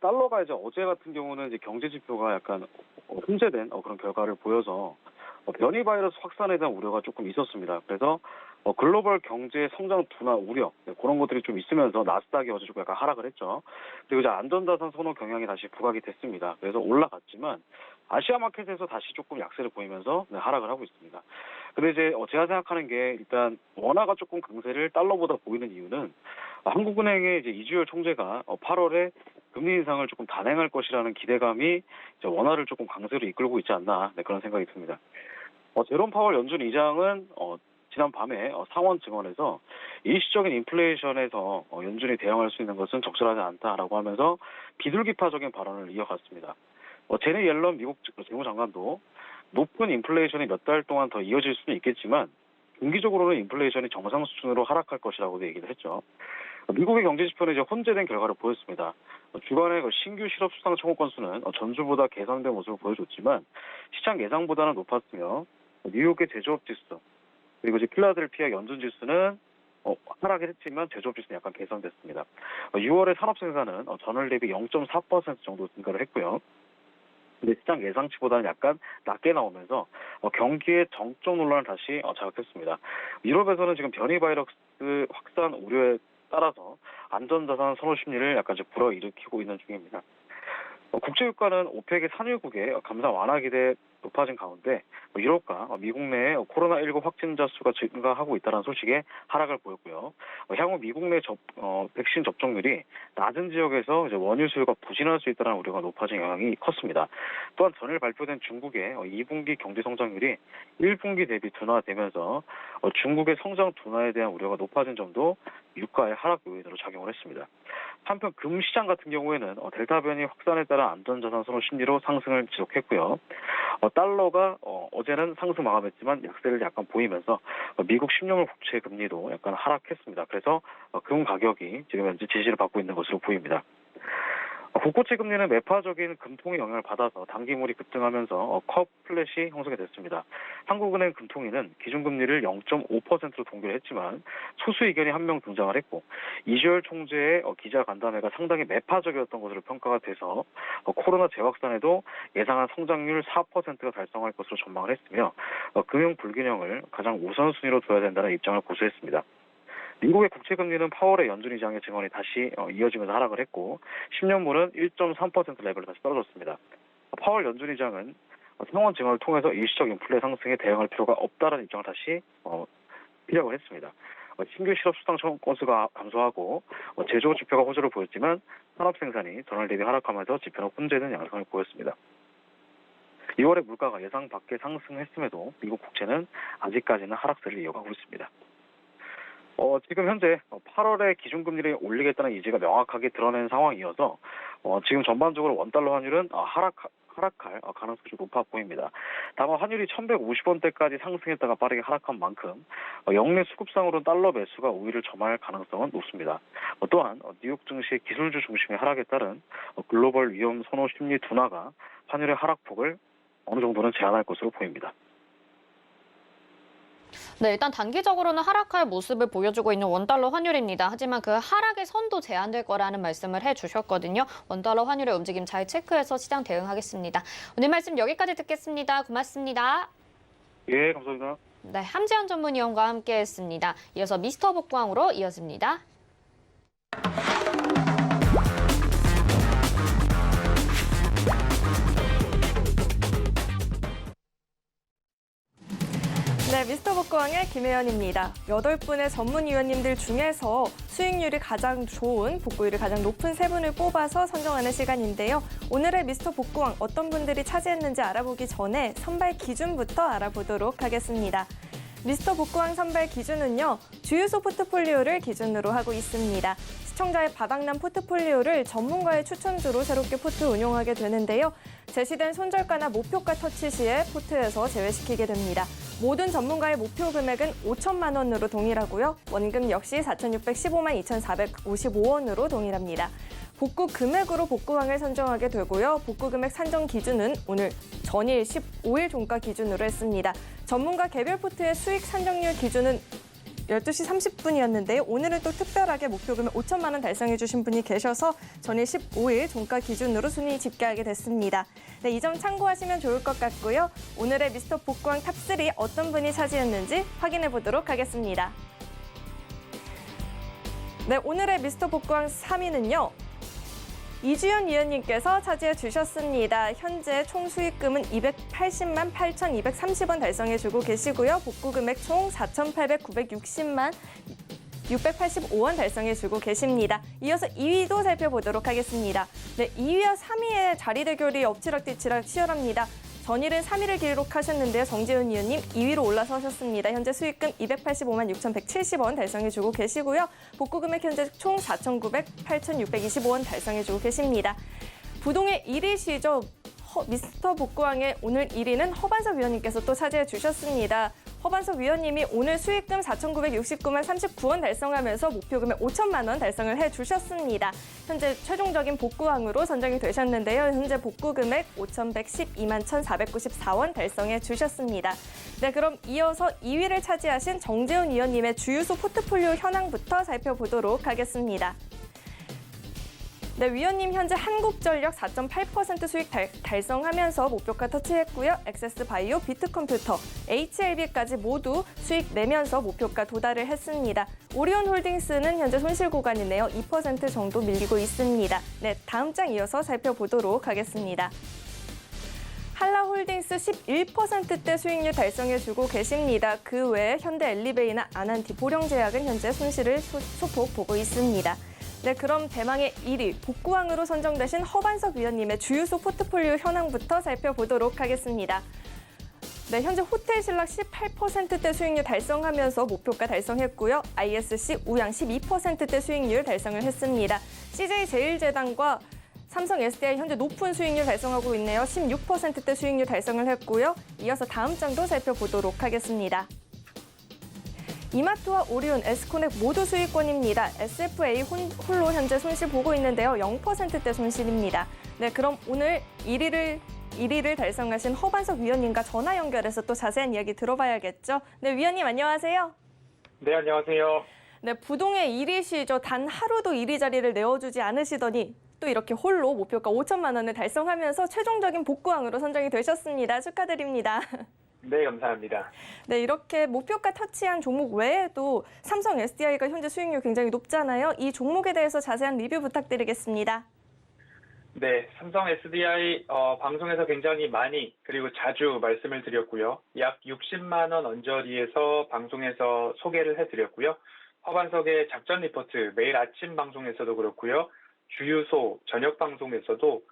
달러가 이제 어제 같은 경우는 이제 경제 지표가 약간 혼재된 그런 결과를 보여서 변이 바이러스 확산에 대한 우려가 조금 있었습니다. 그래서 글로벌 경제 성장 둔화 우려 그런 것들이 좀 있으면서 나스닥이 어제 조금 약간 하락을 했죠. 그리고 이제 안전자산 선호 경향이 다시 부각이 됐습니다. 그래서 올라갔지만 아시아 마켓에서 다시 조금 약세를 보이면서 하락을 하고 있습니다. 근데 이제 제가 생각하는 게 일단 원화가 조금 강세를 달러보다 보이는 이유는 한국은행의 이제 이주열 총재가 8월에 금리 인상을 조금 단행할 것이라는 기대감이 이제 원화를 조금 강세로 이끌고 있지 않나 그런 생각이 듭니다. 제롬 파월 연준 의장은 지난 밤에 상원 증언에서 일시적인 인플레이션에서 연준이 대응할 수 있는 것은 적절하지 않다라고 하면서 비둘기파적인 발언을 이어갔습니다. 제니 옐런 미국 재무장관도 높은 인플레이션이 몇 달 동안 더 이어질 수는 있겠지만 중기적으로는 인플레이션이 정상 수준으로 하락할 것이라고도 얘기를 했죠. 미국의 경제 지표는 이제 혼재된 결과를 보였습니다. 주간의 신규 실업 수당 청구 건수는 전주보다 개선된 모습을 보여줬지만 시장 예상보다는 높았으며 뉴욕의 제조업 지수 그리고 이제 필라델피아 연준 지수는 하락을 했지만 제조업 지수는 약간 개선됐습니다. 6월의 산업 생산은 전월 대비 0.4% 정도 증가를 했고요. 근데 시장 예상치보다는 약간 낮게 나오면서 경기의 정적 논란을 다시 자극했습니다. 유럽에서는 지금 변이 바이러스 확산 우려에 따라서 안전자산 선호 심리를 약간 이제 불어일으키고 있는 중입니다. 국제유가는 오펙의 산유국의 감산 완화 기대 높아진 가운데 유럽과 미국 내 코로나19 확진자 수가 증가하고 있다는 소식에 하락을 보였고요. 향후 미국 내 백신 접종률이 낮은 지역에서 이제 원유 수요가 부진할 수 있다는 우려가 높아진 영향이 컸습니다. 또한 전일 발표된 중국의 2분기 경제 성장률이 1분기 대비 둔화되면서 중국의 성장 둔화에 대한 우려가 높아진 점도 유가의 하락 요인으로 작용을 했습니다. 한편 금시장 같은 경우에는 델타 변이 확산에 따른 안전자산 선호 심리로 상승을 지속했고요. 달러가 어제는 상승 마감했지만 약세를 약간 보이면서 미국 10년물 국채 금리도 약간 하락했습니다. 그래서 금 가격이 지금 현재 지지를 받고 있는 것으로 보입니다. 국고채 금리는 매파적인 금통의 영향을 받아서 단기물이 급등하면서 컵 플랫이 형성이 됐습니다. 한국은행 금통위는 기준금리를 0.5%로 동결을 했지만 소수 의견이 한 명 등장을 했고 이주열 총재의 기자 간담회가 상당히 매파적이었던 것으로 평가가 돼서 코로나 재확산에도 예상한 성장률 4%가 달성할 것으로 전망을 했으며 금융 불균형을 가장 우선순위로 둬야 된다는 입장을 고수했습니다. 미국의 국채금리는 파월의 연준의장의 증언이 다시 이어지면서 하락을 했고 10년물은 1.3% 레벨로 다시 떨어졌습니다. 파월 연준의장은 상원 증언을 통해서 일시적 인플레 상승에 대응할 필요가 없다는 입장을 다시 피력을 했습니다. 신규 실업 수당 건수가 감소하고 제조 지표가 호조를 보였지만 산업 생산이 전월 대비 하락하면서 지표는 혼재된 양상을 보였습니다. 2월에 물가가 예상 밖에 상승했음에도 미국 국채는 아직까지는 하락세를 이어가고 있습니다. 지금 현재 8월에 기준금리를 올리겠다는 의지가 명확하게 드러낸 상황이어서 지금 전반적으로 원달러 환율은 하락할 가능성이 높아 보입니다. 다만 환율이 1,150원대까지 상승했다가 빠르게 하락한 만큼 영내 수급상으로는 달러 매수가 우위를 점할 가능성은 높습니다. 또한 뉴욕 증시 기술주 중심의 하락에 따른 글로벌 위험 선호 심리 둔화가 환율의 하락폭을 어느 정도는 제한할 것으로 보입니다. 네, 일단 단기적으로는 하락할 모습을 보여주고 있는 원달러 환율입니다. 하지만 그 하락의 선도 제한될 거라는 말씀을 해주셨거든요. 원달러 환율의 움직임 잘 체크해서 시장 대응하겠습니다. 오늘 말씀 여기까지 듣겠습니다. 고맙습니다. 예, 감사합니다. 네, 함지연 전문위원과 함께했습니다. 이어서 미스터 복광으로 이어집니다. 네, 미스터 복고왕의 김혜연입니다. 8분의 전문위원님들 중에서 수익률이 가장 좋은, 복구율이 가장 높은 3분을 뽑아서 선정하는 시간인데요. 오늘의 미스터 복고왕 어떤 분들이 차지했는지 알아보기 전에 선발 기준부터 알아보도록 하겠습니다. 미스터 복고왕 선발 기준은요, 주유소 포트폴리오를 기준으로 하고 있습니다. 시청자의 바닥난 포트폴리오를 전문가의 추천주로 새롭게 포트 운용하게 되는데요. 제시된 손절가나 목표가 터치 시에 포트에서 제외시키게 됩니다. 모든 전문가의 목표 금액은 5천만 원으로 동일하고요. 원금 역시 4,615만 2,455원으로 동일합니다. 복구 금액으로 복구왕을 선정하게 되고요. 복구 금액 산정 기준은 오늘 전일 15일 종가 기준으로 했습니다. 전문가 개별 포트의 수익 산정률 기준은 12시 30분이었는데요. 오늘은 또 특별하게 목표 금액 5천만 원 달성해 주신 분이 계셔서 전일 15일 종가 기준으로 순위 집계하게 됐습니다. 네, 이 점 참고하시면 좋을 것 같고요. 오늘의 미스터 복구왕 탑3 어떤 분이 차지했는지 확인해 보도록 하겠습니다. 네, 오늘의 미스터 복구왕 3위는요. 이주연 위원님께서 차지해 주셨습니다. 현재 총 수익금은 280만 8,230원 달성해주고 계시고요. 복구 금액 총 4,860만 685원 달성해주고 계십니다. 이어서 2위도 살펴보도록 하겠습니다. 네, 2위와 3위의 자리 대결이 엎치락뒤치락 치열합니다. 전일은 3위를 기록하셨는데요. 정재훈 위원님 2위로 올라서셨습니다. 현재 수익금 285만 6,170원 달성해주고 계시고요. 복구 금액 현재 총 8,625원 달성해주고 계십니다. 부동의 1위시죠. 미스터 복구왕의 오늘 1위는 허반석 위원님께서 또 차지해 주셨습니다. 허반석 위원님이 오늘 수익금 4,969만 39원 달성하면서 목표 금액 5천만 원 달성을 해주셨습니다. 현재 최종적인 복구왕으로 선정이 되셨는데요. 현재 복구 금액 5,112만 1,494원 달성해 주셨습니다. 네, 그럼 이어서 2위를 차지하신 정재훈 위원님의 주유소 포트폴리오 현황부터 살펴보도록 하겠습니다. 네, 위원님 현재 한국전력 4.8% 수익 달성하면서 목표가 터치했고요. 엑세스바이오, 비트컴퓨터, HLB까지 모두 수익 내면서 목표가 도달을 했습니다. 오리온홀딩스는 현재 손실 구간이네요. 2% 정도 밀리고 있습니다. 네, 다음 장 이어서 살펴보도록 하겠습니다. 한라홀딩스 11%대 수익률 달성해주고 계십니다. 그 외에 현대엘리베이나 아난티, 보령제약은 현재 손실을 소폭 보고 있습니다. 네, 그럼 대망의 1위, 복구왕으로 선정되신 허반석 위원님의 주유소 포트폴리오 현황부터 살펴보도록 하겠습니다. 네, 현재 호텔 신락 18%대 수익률 달성하면서 목표가 달성했고요. ISC 우양 12%대 수익률 달성을 했습니다. CJ제일제당과 삼성 SDI 현재 높은 수익률 달성하고 있네요. 16%대 수익률 달성을 했고요. 이어서 다음 장도 살펴보도록 하겠습니다. 이마트와 오리온, 에스코넥 모두 수익권입니다. SFA 홀로 현재 손실 보고 있는데요. 0%대 손실입니다. 네, 그럼 오늘 1위를 달성하신 허반석 위원님과 전화 연결해서 또 자세한 이야기 들어봐야겠죠. 네, 위원님 안녕하세요. 네, 안녕하세요. 네, 부동의 1위시죠. 단 하루도 1위 자리를 내어주지 않으시더니 또 이렇게 홀로 목표가 5천만 원을 달성하면서 최종적인 복구왕으로 선정이 되셨습니다. 축하드립니다. 네, 감사합니다. 네, 이렇게 목표가 터치한 종목 외에도 삼성 SDI가 현재 수익률 굉장히 높잖아요. 이 종목에 대해서 자세한 리뷰 부탁드리겠습니다. 네, 삼성 SDI 방송에서 굉장히 많이 그리고 자주 말씀을 드렸고요. 약 60만 원 언저리에서 방송에서 소개를 해드렸고요. 허반석의 작전 리포트 매일 아침 방송에서도 그렇고요. 주유소 저녁 방송에서도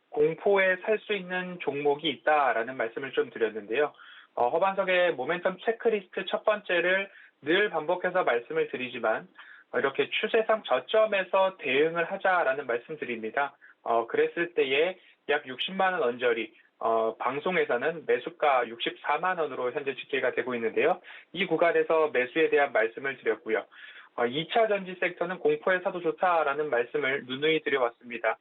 공포에 살 수 있는 종목이 있다라는 말씀을 좀 드렸는데요. 허반석의 모멘텀 체크리스트 첫 번째를 늘 반복해서 말씀을 드리지만 이렇게 추세상 저점에서 대응을 하자라는 말씀 드립니다. 그랬을 때에 약 60만 원 언저리, 방송에서는 매수가 64만 원으로 현재 집계가 되고 있는데요. 이 구간에서 매수에 대한 말씀을 드렸고요. 2차 전지 섹터는 공포에 사도 좋다라는 말씀을 누누이 드려왔습니다.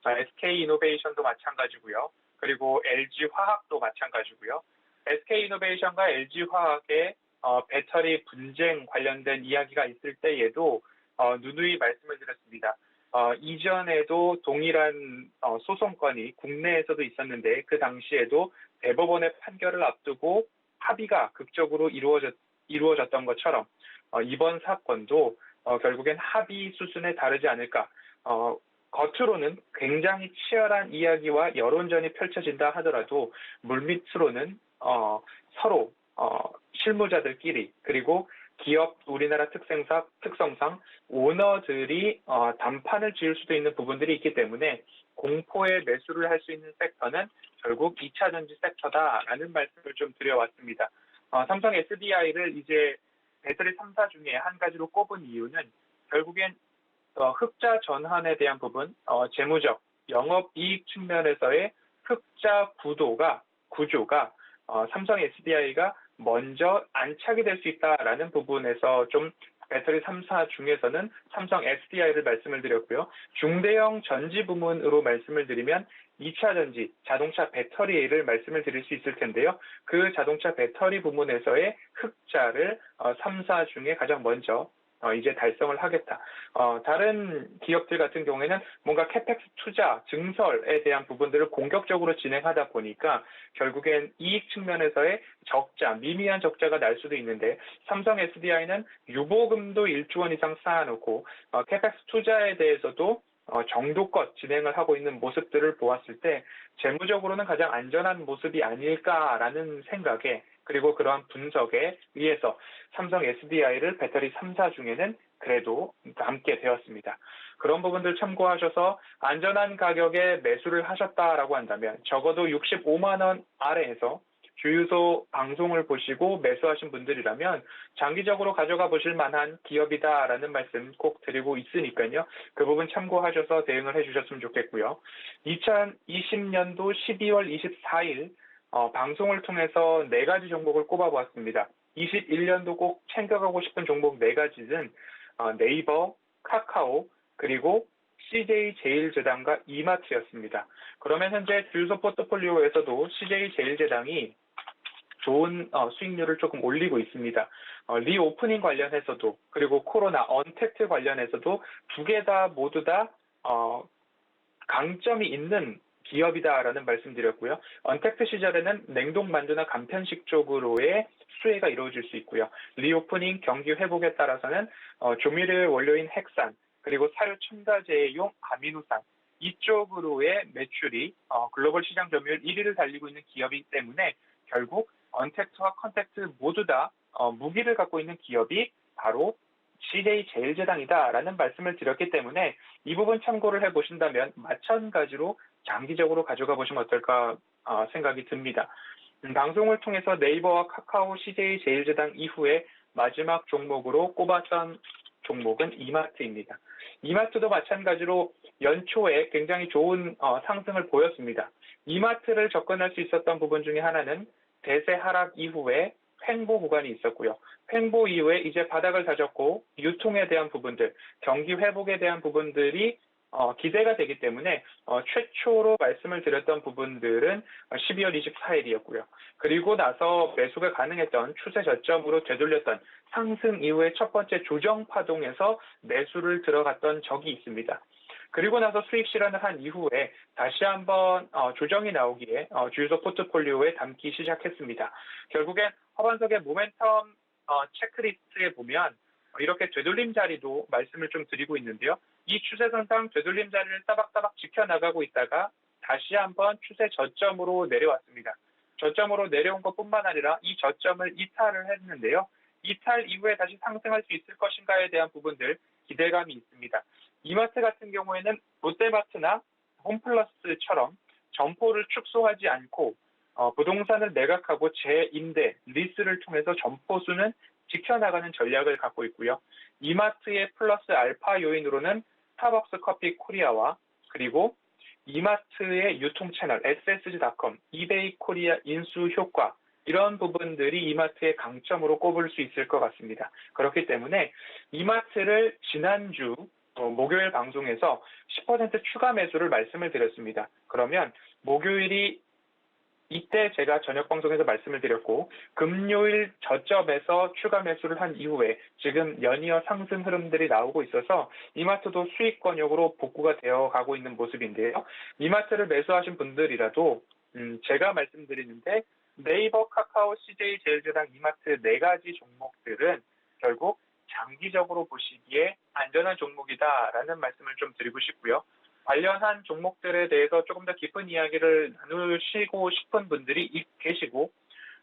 SK이노베이션도 마찬가지고요. 그리고 LG화학도 마찬가지고요. SK이노베이션과 LG화학의 배터리 분쟁 관련된 이야기가 있을 때에도 누누이 말씀을 드렸습니다. 이전에도 동일한 소송건이 국내에서도 있었는데 그 당시에도 대법원의 판결을 앞두고 합의가 극적으로 이루어졌던 것처럼 이번 사건도 결국엔 합의 수순에 다르지 않을까. 겉으로는 굉장히 치열한 이야기와 여론전이 펼쳐진다 하더라도 물밑으로는 서로 실무자들끼리 그리고 기업 우리나라 특성상 오너들이 단판을 지을 수도 있는 부분들이 있기 때문에 공포에 매수를 할 수 있는 섹터는 결국 2차 전지 섹터다라는 말씀을 좀 드려왔습니다. 삼성 SDI를 이제 배터리 3사 중에 한 가지로 꼽은 이유는 결국엔 흑자 전환에 대한 부분, 재무적, 영업이익 측면에서의 흑자 구조가 삼성 SDI가 먼저 안착이 될 수 있다라는 부분에서 좀 배터리 3사 중에서는 삼성 SDI를 말씀을 드렸고요. 중대형 전지 부문으로 말씀을 드리면 2차 전지, 자동차 배터리를 말씀을 드릴 수 있을 텐데요. 그 자동차 배터리 부문에서의 흑자를 3사 중에 가장 먼저 이제 달성을 하겠다. 다른 기업들 같은 경우에는 뭔가 캐펙스 투자, 증설에 대한 부분들을 공격적으로 진행하다 보니까 결국엔 이익 측면에서의 적자, 미미한 적자가 날 수도 있는데 삼성 SDI는 유보금도 1조 원 이상 쌓아놓고 캐펙스 투자에 대해서도 정도껏 진행을 하고 있는 모습들을 보았을 때 재무적으로는 가장 안전한 모습이 아닐까라는 생각에 그리고 그러한 분석에 의해서 삼성 SDI를 배터리 3사 중에는 그래도 남게 되었습니다. 그런 부분들 참고하셔서 안전한 가격에 매수를 하셨다라고 한다면 적어도 65만 원 아래에서 주유소 방송을 보시고 매수하신 분들이라면 장기적으로 가져가 보실 만한 기업이다라는 말씀 꼭 드리고 있으니까요. 그 부분 참고하셔서 대응을 해주셨으면 좋겠고요. 2020년도 12월 24일 방송을 통해서 4가지 종목을 꼽아보았습니다. 21년도 꼭 챙겨가고 싶은 종목 4가지는 네이버, 카카오, 그리고 CJ제일제당과 이마트였습니다. 그러면 현재 주유소 포트폴리오에서도 CJ제일제당이 좋은 수익률을 조금 올리고 있습니다. 리오프닝 관련해서도 그리고 코로나 언택트 관련해서도 두 개 다 모두 다 강점이 있는 기업이다라는 말씀드렸고요. 언택트 시절에는 냉동 만두나 간편식 쪽으로의 수혜가 이루어질 수 있고요. 리오프닝 경기 회복에 따라서는 조미료 원료인 핵산 그리고 사료 첨가제용 아미노산 이쪽으로의 매출이 글로벌 시장 점유율 1위를 달리고 있는 기업이기 때문에 결국 언택트와 컨택트 모두 다 무기를 갖고 있는 기업이 바로 CJ제일제당이다라는 말씀을 드렸기 때문에 이 부분 참고를 해보신다면 마찬가지로 장기적으로 가져가 보시면 어떨까 생각이 듭니다. 방송을 통해서 네이버와 카카오, CJ 제일제당 이후에 마지막 종목으로 꼽았던 종목은 이마트입니다. 이마트도 마찬가지로 연초에 굉장히 좋은 상승을 보였습니다. 이마트를 접근할 수 있었던 부분 중에 하나는 대세 하락 이후에 횡보 구간이 있었고요. 횡보 이후에 이제 바닥을 다졌고 유통에 대한 부분들, 경기 회복에 대한 부분들이 기대가 되기 때문에 최초로 말씀을 드렸던 부분들은 12월 24일이었고요. 그리고 나서 매수가 가능했던 추세 저점으로 되돌렸던 상승 이후에 첫 번째 조정 파동에서 매수를 들어갔던 적이 있습니다. 그리고 나서 수익 실현을 한 이후에 다시 한번 조정이 나오기에 주유소 포트폴리오에 담기 시작했습니다. 결국엔 허반석의 모멘텀 체크리스트에 보면 이렇게 되돌림 자리도 말씀을 좀 드리고 있는데요. 이 추세선상 되돌림 자리를 따박따박 지켜나가고 있다가 다시 한번 추세 저점으로 내려왔습니다. 저점으로 내려온 것뿐만 아니라 이 저점을 이탈을 했는데요. 이탈 이후에 다시 상승할 수 있을 것인가에 대한 부분들 기대감이 있습니다. 이마트 같은 경우에는 롯데마트나 홈플러스처럼 점포를 축소하지 않고 부동산을 매각하고 재임대, 리스를 통해서 점포 수는 지켜나가는 전략을 갖고 있고요. 이마트의 플러스 알파 요인으로는 스타벅스 커피 코리아와 그리고 이마트의 유통 채널 ssg.com, 이베이 코리아 인수 효과 이런 부분들이 이마트의 강점으로 꼽을 수 있을 것 같습니다. 그렇기 때문에 이마트를 지난주 목요일 방송에서 10% 추가 매수를 말씀을 드렸습니다. 그러면 목요일이 이때 제가 저녁 방송에서 말씀을 드렸고 금요일 저점에서 추가 매수를 한 이후에 지금 연이어 상승 흐름들이 나오고 있어서 이마트도 수익 권역으로 복구가 되어 가고 있는 모습인데요. 이마트를 매수하신 분들이라도 제가 말씀드리는데 네이버, 카카오, CJ 제일제당, 이마트 4가지 종목들은 결국 장기적으로 보시기에 안전한 종목이다라는 말씀을 좀 드리고 싶고요. 관련한 종목들에 대해서 조금 더 깊은 이야기를 나누시고 싶은 분들이 계시고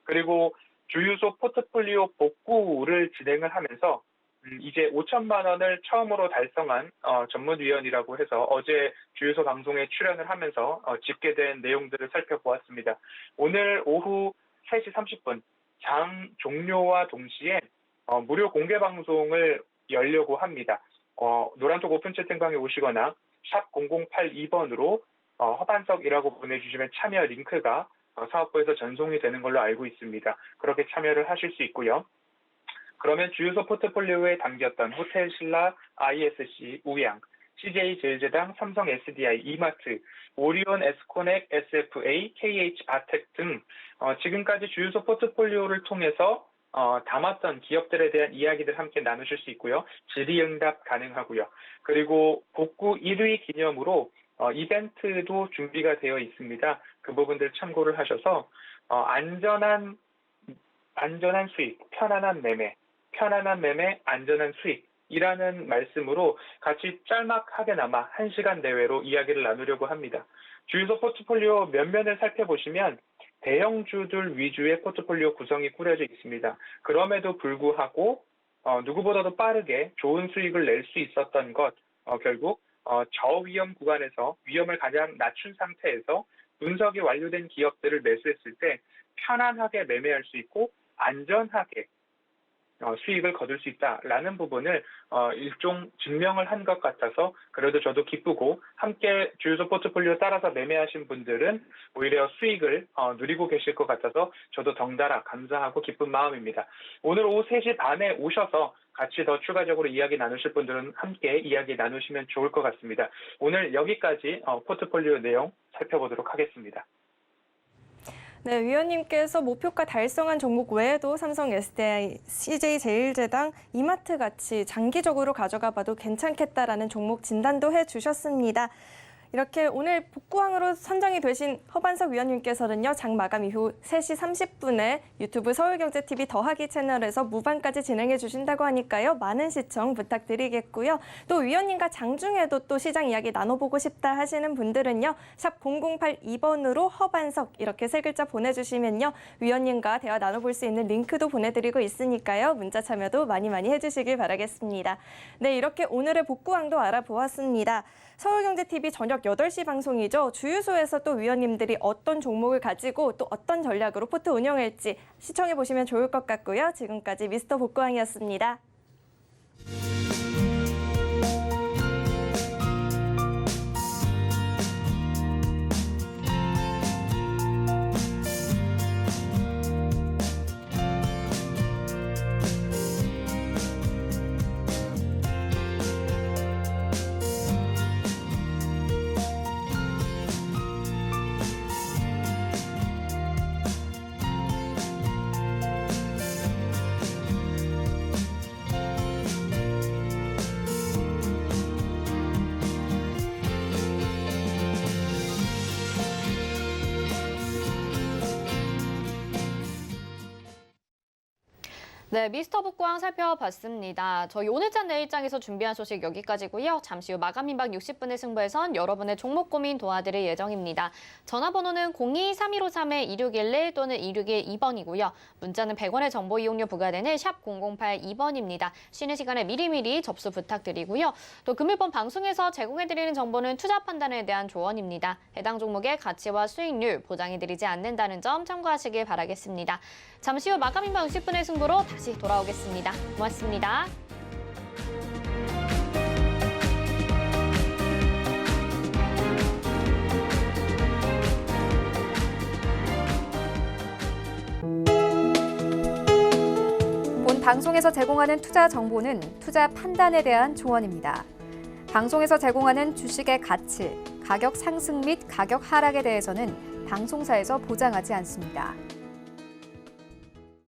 그리고 주유소 포트폴리오 복구를 진행을 하면서 이제 5천만 원을 처음으로 달성한 전문위원이라고 해서 어제 주유소 방송에 출연을 하면서 집계된 내용들을 살펴보았습니다. 오늘 오후 3시 30분 장 종료와 동시에 무료 공개 방송을 열려고 합니다. 노란톡 오픈 채팅방에 오시거나 샵 0082번으로 허반석이라고 보내주시면 참여 링크가 사업부에서 전송이 되는 걸로 알고 있습니다. 그렇게 참여를 하실 수 있고요. 그러면 주유소 포트폴리오에 담겼던 호텔신라, ISC, 우양, CJ 제일제당, 삼성 SDI, 이마트, 오리온, 에스코넥, SFA, KH 바텍 등 지금까지 주유소 포트폴리오를 통해서 담았던 기업들에 대한 이야기들 함께 나누실 수 있고요. 질의응답 가능하고요. 그리고 복구 1위 기념으로 이벤트도 준비가 되어 있습니다. 그 부분들 참고를 하셔서 안전한 수익, 편안한 매매, 안전한 수익이라는 말씀으로 같이 짤막하게나마 1시간 내외로 이야기를 나누려고 합니다. 주유소 포트폴리오 면면을 살펴보시면 대형주들 위주의 포트폴리오 구성이 꾸려져 있습니다. 그럼에도 불구하고 누구보다도 빠르게 좋은 수익을 낼 수 있었던 것, 결국 저위험 구간에서 위험을 가장 낮춘 상태에서 분석이 완료된 기업들을 매수했을 때 편안하게 매매할 수 있고 안전하게 수익을 거둘 수 있다라는 부분을 일종 증명을 한 것 같아서 그래도 저도 기쁘고 함께 주유소 포트폴리오 따라서 매매하신 분들은 오히려 수익을 누리고 계실 것 같아서 저도 덩달아 감사하고 기쁜 마음입니다. 오늘 오후 3시 반에 오셔서 같이 더 추가적으로 이야기 나누실 분들은 함께 이야기 나누시면 좋을 것 같습니다. 오늘 여기까지 포트폴리오 내용 살펴보도록 하겠습니다. 네, 위원님께서 목표가 달성한 종목 외에도 삼성 SDI, CJ 제일제당, 이마트 같이 장기적으로 가져가 봐도 괜찮겠다라는 종목 진단도 해주셨습니다. 이렇게 오늘 복구왕으로 선정이 되신 허반석 위원님께서는요, 장 마감 이후 3시 30분에 유튜브 서울경제TV 더하기 채널에서 무반까지 진행해 주신다고 하니까요, 많은 시청 부탁드리겠고요. 또 위원님과 장중에도 또 시장 이야기 나눠보고 싶다 하시는 분들은요, 샵 0082번으로 허반석 이렇게 3글자 보내주시면요, 위원님과 대화 나눠볼 수 있는 링크도 보내드리고 있으니까요, 문자 참여도 많이 해주시길 바라겠습니다. 네, 이렇게 오늘의 복구왕도 알아보았습니다. 서울경제TV 저녁 저녁 8시 방송이죠. 주유소에서 또 위원님들이 어떤 종목을 가지고 또 어떤 전략으로 포트 운영할지 시청해 보시면 좋을 것 같고요. 지금까지 미스터 복구왕이었습니다. 네, 미스터 복구왕 살펴봤습니다. 저희 오늘장 내일장에서 준비한 소식 여기까지고요. 잠시 후 마감 임박 60분의 승부에선 여러분의 종목 고민 도와드릴 예정입니다. 전화번호는 02-3153-2611 또는 2612번이고요. 문자는 100원의 정보 이용료 부과되는 샵 0082번입니다. 쉬는 시간에 미리미리 접수 부탁드리고요. 또 금일본 방송에서 제공해드리는 정보는 투자 판단에 대한 조언입니다. 해당 종목의 가치와 수익률 보장해드리지 않는다는 점 참고하시길 바라겠습니다. 잠시 후 마감 임박 60분의 승부로 다시 돌아오겠습니다. 고맙습니다. 본 방송에서 제공하는 투자 정보는 투자 판단에 대한 조언입니다. 방송에서 제공하는 주식의 가치, 가격 상승 및 가격 하락에 대해서는 방송사에서 보장하지 않습니다.